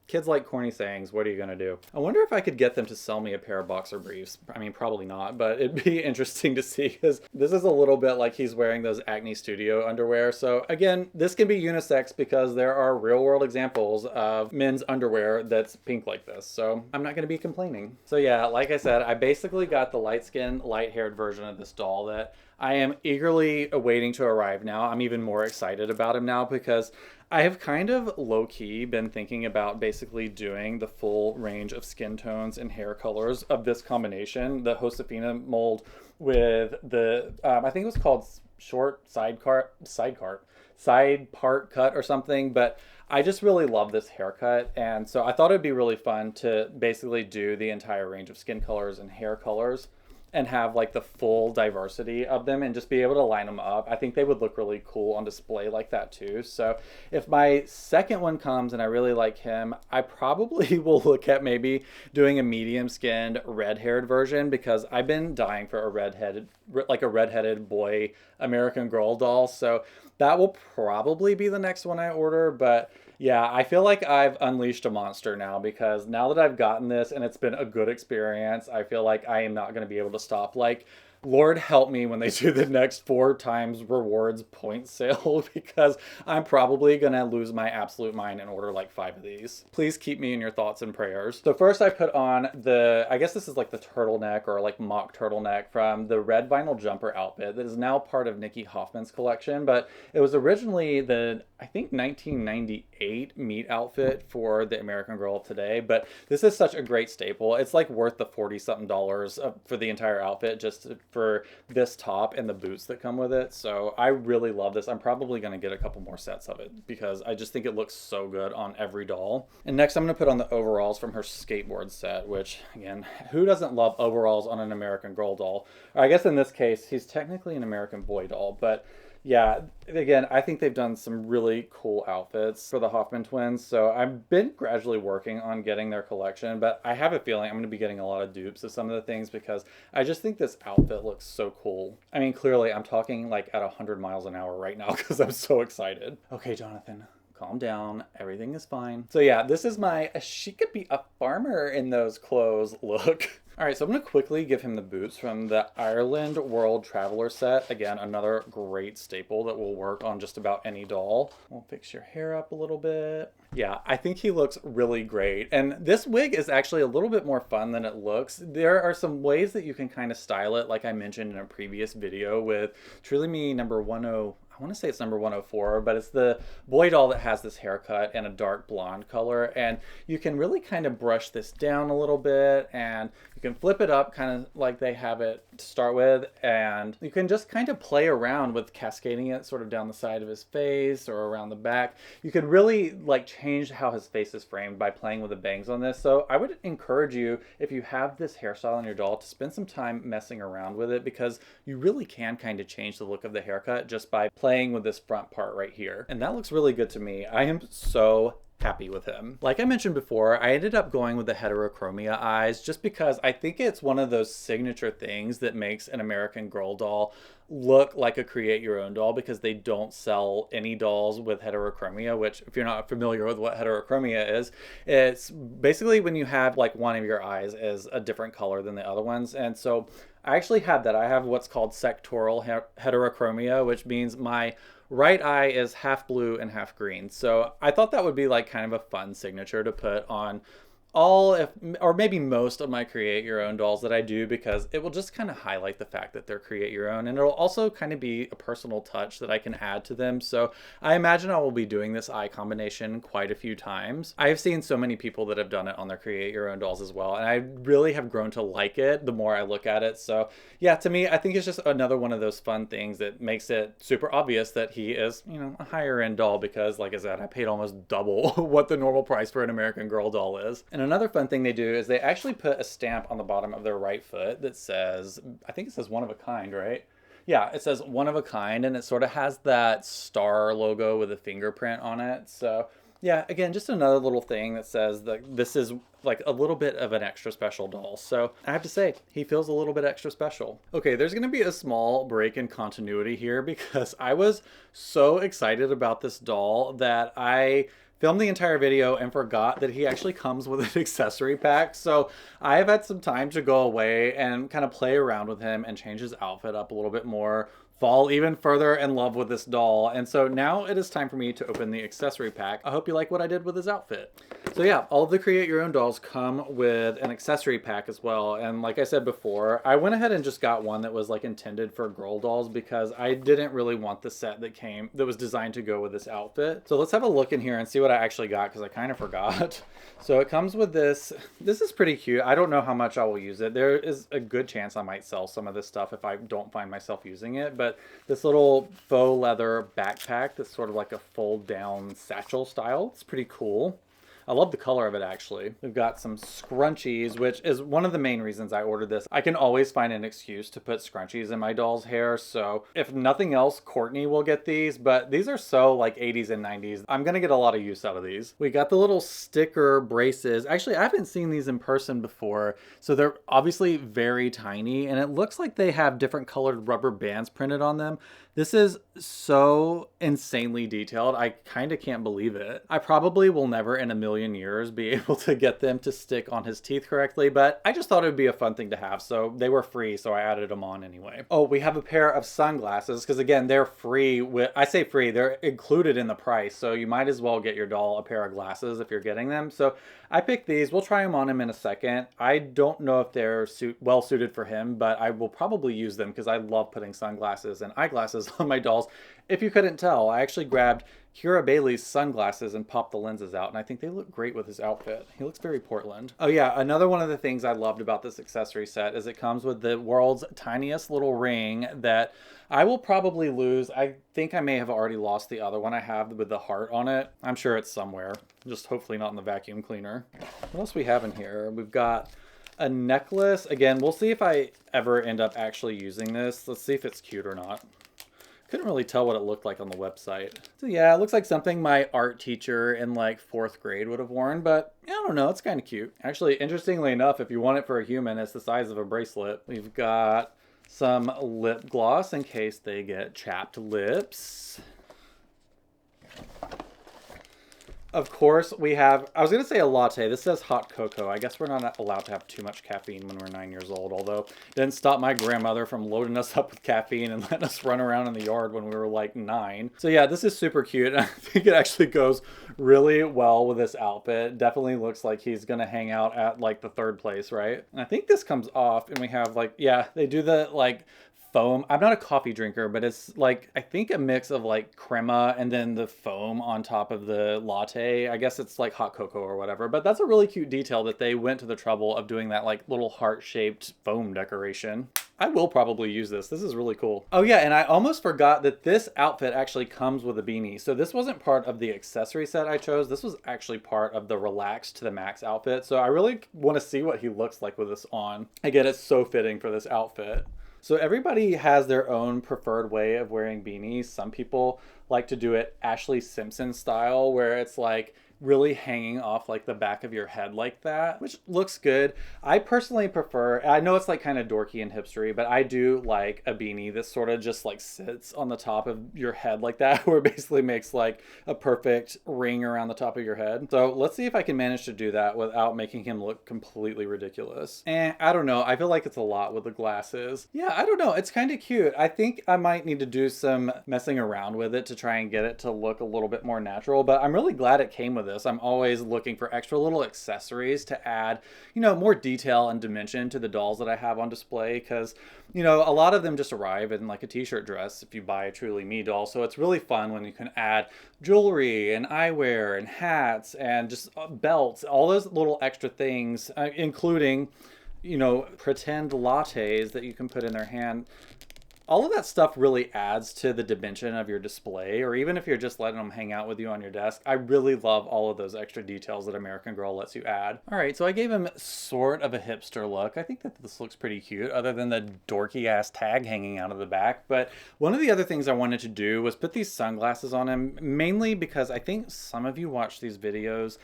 kids like corny sayings. What are you going to do? I wonder if I could get them to sell me a pair of boxer briefs. I mean, probably not, but it'd be interesting to see because this is a little bit like he's wearing those Acne Studio underwear. So again, this can be unisex because there are real world examples of men's underwear that's pink like this. So I'm not going to be complaining. So yeah, like I said, I basically got the light skinned, light haired version of this doll that I am eagerly awaiting to arrive now. I'm even more excited about him now because I have kind of low-key been thinking about basically doing the full range of skin tones and hair colors of this combination, the Josefina mold with the, I think it was called short side part cut or something, but I just really love this haircut, and so I thought it'd be really fun to basically do the entire range of skin colors and hair colors and have like the full diversity of them and just be able to line them up. I think they would look really cool on display like that too. So if my second one comes and I really like him, I probably will look at maybe doing a medium skinned red haired version because I've been dying for a redheaded boy American Girl doll. So that will probably be the next one I order, but yeah, I feel like I've unleashed a monster now because now that I've gotten this and it's been a good experience, I feel like I am not going to be able to stop. Like, Lord help me when they do the next 4 times rewards point sale because I'm probably gonna lose my absolute mind and order like 5 of these. Please keep me in your thoughts and prayers. So first I put on I guess this is like the turtleneck or like mock turtleneck from the red vinyl jumper outfit that is now part of Nikki Hoffman's collection, but it was originally the, I think, 1998 meet outfit for the American Girl of today, but this is such a great staple. It's like worth the 40 something dollars for the entire outfit just for this top and the boots that come with it. So I really love this. I'm probably going to get a couple more sets of it because I just think it looks so good on every doll. And next I'm going to put on the overalls from her skateboard set, which again, who doesn't love overalls on an American Girl doll? Or I guess in this case, he's technically an American Boy doll, but yeah, again, I think they've done some really cool outfits for the Hoffman twins. So I've been gradually working on getting their collection, but I have a feeling I'm going to be getting a lot of dupes of some of the things because I just think this outfit looks so cool. I mean, clearly I'm talking like at 100 miles an hour right now because I'm so excited. Okay, Jonathan, calm down. Everything is fine. So yeah, this is my, she could be a farmer in those clothes look. All right, so I'm gonna quickly give him the boots from the Ireland World Traveler set. Again, another great staple that will work on just about any doll. We'll fix your hair up a little bit. Yeah, I think he looks really great. And this wig is actually a little bit more fun than it looks. There are some ways that you can kind of style it, like I mentioned in a previous video with Truly Me number 10. I want to say it's number 104, but it's the boy doll that has this haircut and a dark blonde color. And you can really kind of brush this down a little bit and you can flip it up kind of like they have it to start with. And you can just kind of play around with cascading it sort of down the side of his face or around the back. You could really like change how his face is framed by playing with the bangs on this. So I would encourage you, if you have this hairstyle on your doll, to spend some time messing around with it because you really can kind of change the look of the haircut just by playing with this front part right here. And that looks really good to me. I am so happy with him. Like I mentioned before, I ended up going with the heterochromia eyes just because I think it's one of those signature things that makes an American Girl doll look like a create your own doll because they don't sell any dolls with heterochromia, which if you're not familiar with what heterochromia is, it's basically when you have like one of your eyes is a different color than the other ones. And so I actually have that. I have what's called sectoral heterochromia, which means my right eye is half blue and half green. So I thought that would be like kind of a fun signature to put on all, if, or maybe most of my create your own dolls that I do, because it will just kind of highlight the fact that they're create your own, and it'll also kind of be a personal touch that I can add to them. So I imagine I will be doing this eye combination quite a few times. I've seen so many people that have done it on their create your own dolls as well, and I really have grown to like it the more I look at it. So yeah, to me, I think it's just another one of those fun things that makes it super obvious that he is, you know, a higher end doll, because like I said, I paid almost double what the normal price for an American Girl doll is. And another fun thing they do is they actually put a stamp on the bottom of their right foot that says, I think it says one of a kind, right? Yeah, it says one of a kind, and it sort of has that star logo with a fingerprint on it. So yeah, again, just another little thing that says that this is like a little bit of an extra special doll. So I have to say, he feels a little bit extra special. Okay, there's gonna be a small break in continuity here because I was so excited about this doll that I filmed the entire video and forgot that he actually comes with an accessory pack. So I've had some time to go away and kind of play around with him and change his outfit up a little bit more, fall even further in love with this doll. And so now it is time for me to open the accessory pack. I hope you like what I did with his outfit. So yeah, all of the Create Your Own dolls come with an accessory pack as well. And like I said before, I went ahead and just got one that was like intended for girl dolls because I didn't really want the set that was designed to go with this outfit. So let's have a look in here and see what I actually got, because I kind of forgot. So it comes with this. This is pretty cute. I don't know how much I will use it. There is a good chance I might sell some of this stuff if I don't find myself using it. But this little faux leather backpack that's sort of like a fold down satchel style. It's pretty cool. I love the color of it, actually. We've got some scrunchies, which is one of the main reasons I ordered this. I can always find an excuse to put scrunchies in my doll's hair, so if nothing else, Courtney will get these, but these are so like 80s and 90s. I'm gonna get a lot of use out of these. We got the little sticker braces. Actually, I haven't seen these in person before, so they're obviously very tiny, and it looks like they have different colored rubber bands printed on them. This is so insanely detailed. I kind of can't believe it. I probably will never in a million million years be able to get them to stick on his teeth correctly, but I just thought it would be a fun thing to have. So they were free, so I added them on anyway. Oh, we have a pair of sunglasses because again, they're free. I say free, they're included in the price. So you might as well get your doll a pair of glasses if you're getting them. So I picked these. We'll try them on him in a second. I don't know if they're well suited for him, but I will probably use them because I love putting sunglasses and eyeglasses on my dolls. If you couldn't tell, I actually grabbed Kira Bailey's sunglasses and popped the lenses out, and I think they look great with his outfit. He looks very Portland. Oh yeah, another one of the things I loved about this accessory set is it comes with the world's tiniest little ring that I will probably lose. I think I may have already lost the other one I have with the heart on it. I'm sure it's somewhere, just hopefully not in the vacuum cleaner. What else we have in here? We've got a necklace. Again, we'll see if I ever end up actually using this. Let's see if it's cute or not. Couldn't really tell what it looked like on the website. So yeah, it looks like something my art teacher in like 4th grade would have worn, but I don't know, it's kind of cute. Actually, interestingly enough, if you want it for a human, it's the size of a bracelet. We've got some lip gloss in case they get chapped lips. Of course, we have, I was going to say a latte. This says hot cocoa. I guess we're not allowed to have too much caffeine when we're 9 years old, although it didn't stop my grandmother from loading us up with caffeine and letting us run around in the yard when we were like 9. So yeah, this is super cute. I think it actually goes really well with this outfit. Definitely looks like he's going to hang out at like the 3rd place, right? And I think this comes off and we have like, yeah, they do the like foam. I'm not a coffee drinker, but it's like, I think a mix of like crema and then the foam on top of the latte. I guess it's like hot cocoa or whatever, but that's a really cute detail that they went to the trouble of doing that like little heart-shaped foam decoration. I will probably use this. This is really cool. Oh yeah, and I almost forgot that this outfit actually comes with a beanie. So this wasn't part of the accessory set I chose. This was actually part of the Relaxed to the Max outfit. So I really want to see what he looks like with this on. Again, it's so fitting for this outfit. So everybody has their own preferred way of wearing beanies. Some people like to do it Ashley Simpson style, where it's like really hanging off like the back of your head like that, which looks good. I personally prefer, I know it's like kind of dorky and hipstery, but I do like a beanie that sort of just like sits on the top of your head like that, where it basically makes like a perfect ring around the top of your head. So let's see if I can manage to do that without making him look completely ridiculous. And I don't know, I feel like it's a lot with the glasses. Yeah, I don't know, it's kind of cute. I think I might need to do some messing around with it to try and get it to look a little bit more natural, but I'm really glad it came with this. I'm always looking for extra little accessories to add, you know, more detail and dimension to the dolls that I have on display, because, you know, a lot of them just arrive in like a t-shirt dress if you buy a Truly Me doll. So it's really fun when you can add jewelry and eyewear and hats and just belts, all those little extra things, including, you know, pretend lattes that you can put in their hand. All of that stuff really adds to the dimension of your display, or even if you're just letting them hang out with you on your desk. I really love all of those extra details that American Girl lets you add. All right, so I gave him sort of a hipster look. I think that this looks pretty cute, other than the dorky ass tag hanging out of the back. But one of the other things I wanted to do was put these sunglasses on him, mainly because I think some of you watch these videos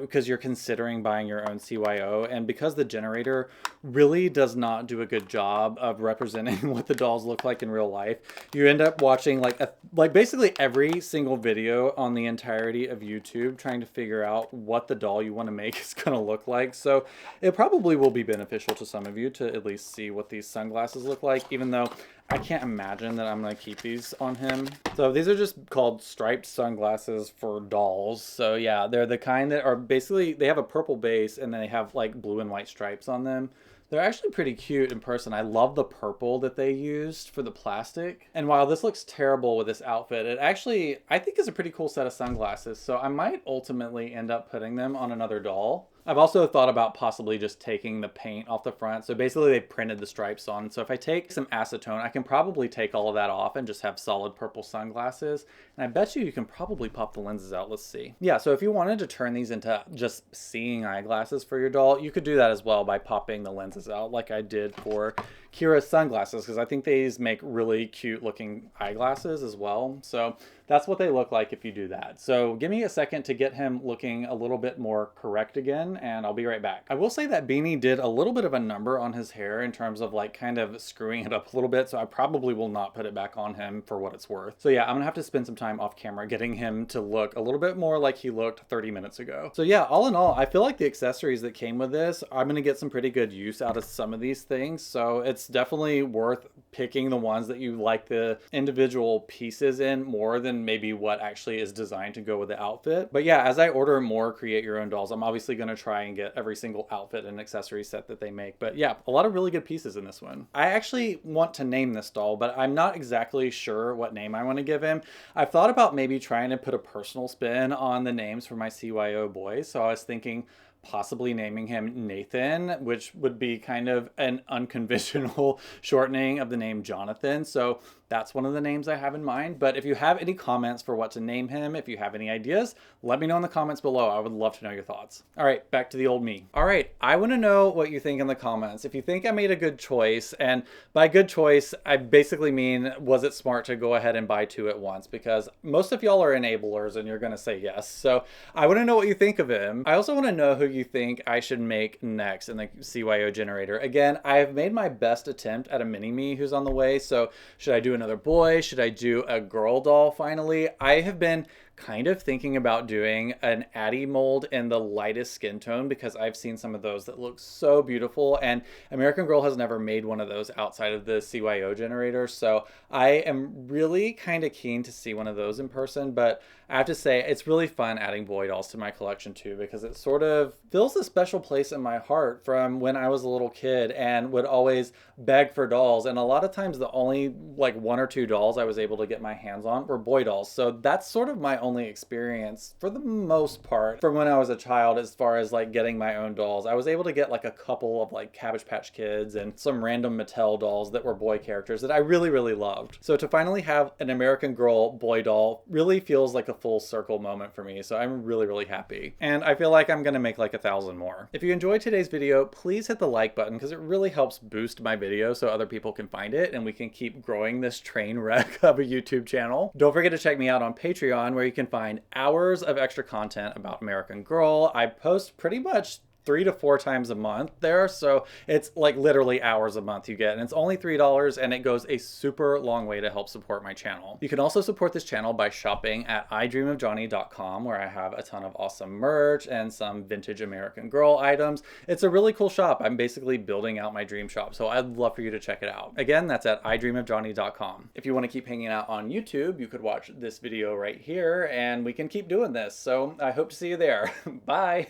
because you're considering buying your own CYO, and because the generator really does not do a good job of representing what the dolls look like in real life, you end up watching like basically every single video on the entirety of YouTube trying to figure out what the doll you want to make is going to look like. So it probably will be beneficial to some of you to at least see what these sunglasses look like, even though I can't imagine that I'm going to keep these on him. So these are just called striped sunglasses for dolls. So yeah, they're the kind that are basically, they have a purple base and then they have like blue and white stripes on them. They're actually pretty cute in person. I love the purple that they used for the plastic. And while this looks terrible with this outfit, it actually, I think, is a pretty cool set of sunglasses. So I might ultimately end up putting them on another doll. I've also thought about possibly just taking the paint off the front. So basically they printed the stripes on. So if I take some acetone, I can probably take all of that off and just have solid purple sunglasses. And I bet you can probably pop the lenses out. Let's see. Yeah, so if you wanted to turn these into just seeing eyeglasses for your doll, you could do that as well by popping the lenses out like I did for Kira's sunglasses, because I think these make really cute looking eyeglasses as well. So that's what they look like if you do that. So give me a second to get him looking a little bit more correct again. second and I'll be right back. I will say that Beanie did a little bit of a number on his hair in terms of like kind of screwing it up a little bit, so I probably will not put it back on him for what it's worth. So yeah, I'm gonna have to spend some time off camera getting him to look a little bit more like he looked 30 minutes ago. So yeah, all in all, I feel like the accessories that came with this, I'm gonna get some pretty good use out of some of these things, so it's definitely worth picking the ones that you like the individual pieces in more than maybe what actually is designed to go with the outfit. But yeah, as I order more create your own dolls, I'm obviously going to try and get every single outfit and accessory set that they make. But yeah, a lot of really good pieces in this one. I actually want to name this doll, but I'm not exactly sure what name I want to give him. I've thought about maybe trying to put a personal spin on the names for my CYO boys. So I was thinking possibly naming him Nathan, which would be kind of an unconventional shortening of the name Jonathan. So that's one of the names I have in mind. But if you have any comments for what to name him, if you have any ideas, let me know in the comments below. I would love to know your thoughts. All right, back to the old me. All right, I want to know what you think in the comments. If you think I made a good choice, and by good choice, I basically mean, was it smart to go ahead and buy two at once? Because most of y'all are enablers and you're going to say yes. So I want to know what you think of him. I also want to know who you think I should make next in the CYO generator. Again, I've made my best attempt at a mini-me who's on the way. So should I do another boy? Should I do a girl doll finally? I have been kind of thinking about doing an Addie mold in the lightest skin tone because I've seen some of those that look so beautiful, and American Girl has never made one of those outside of the CYO generator, so I am really kind of keen to see one of those in person. But I have to say, it's really fun adding boy dolls to my collection too, because it sort of fills a special place in my heart from when I was a little kid and would always beg for dolls, and a lot of times the only like one or two dolls I was able to get my hands on were boy dolls. So that's sort of my only experience for the most part from when I was a child as far as like getting my own dolls. I was able to get like a couple of like Cabbage Patch Kids and some random Mattel dolls that were boy characters that I really loved. So to finally have an American Girl boy doll really feels like a full circle moment for me. So I'm really happy. And I feel like I'm gonna make like 1,000 more. If you enjoyed today's video, please hit the like button because it really helps boost my video so other people can find it and we can keep growing this train wreck of a YouTube channel. Don't forget to check me out on Patreon, where you can find hours of extra content about American Girl. I post pretty much 3 to 4 times a month there, so it's like literally hours a month you get, and it's only $3 and it goes a super long way to help support my channel. You can also support this channel by shopping at idreamofjohnny.com, where I have a ton of awesome merch and some vintage American Girl items. It's a really cool shop. I'm basically building out my dream shop, so I'd love for you to check it out. Again, that's at idreamofjohnny.com. If you want to keep hanging out on YouTube, you could watch this video right here and we can keep doing this. So I hope to see you there. Bye.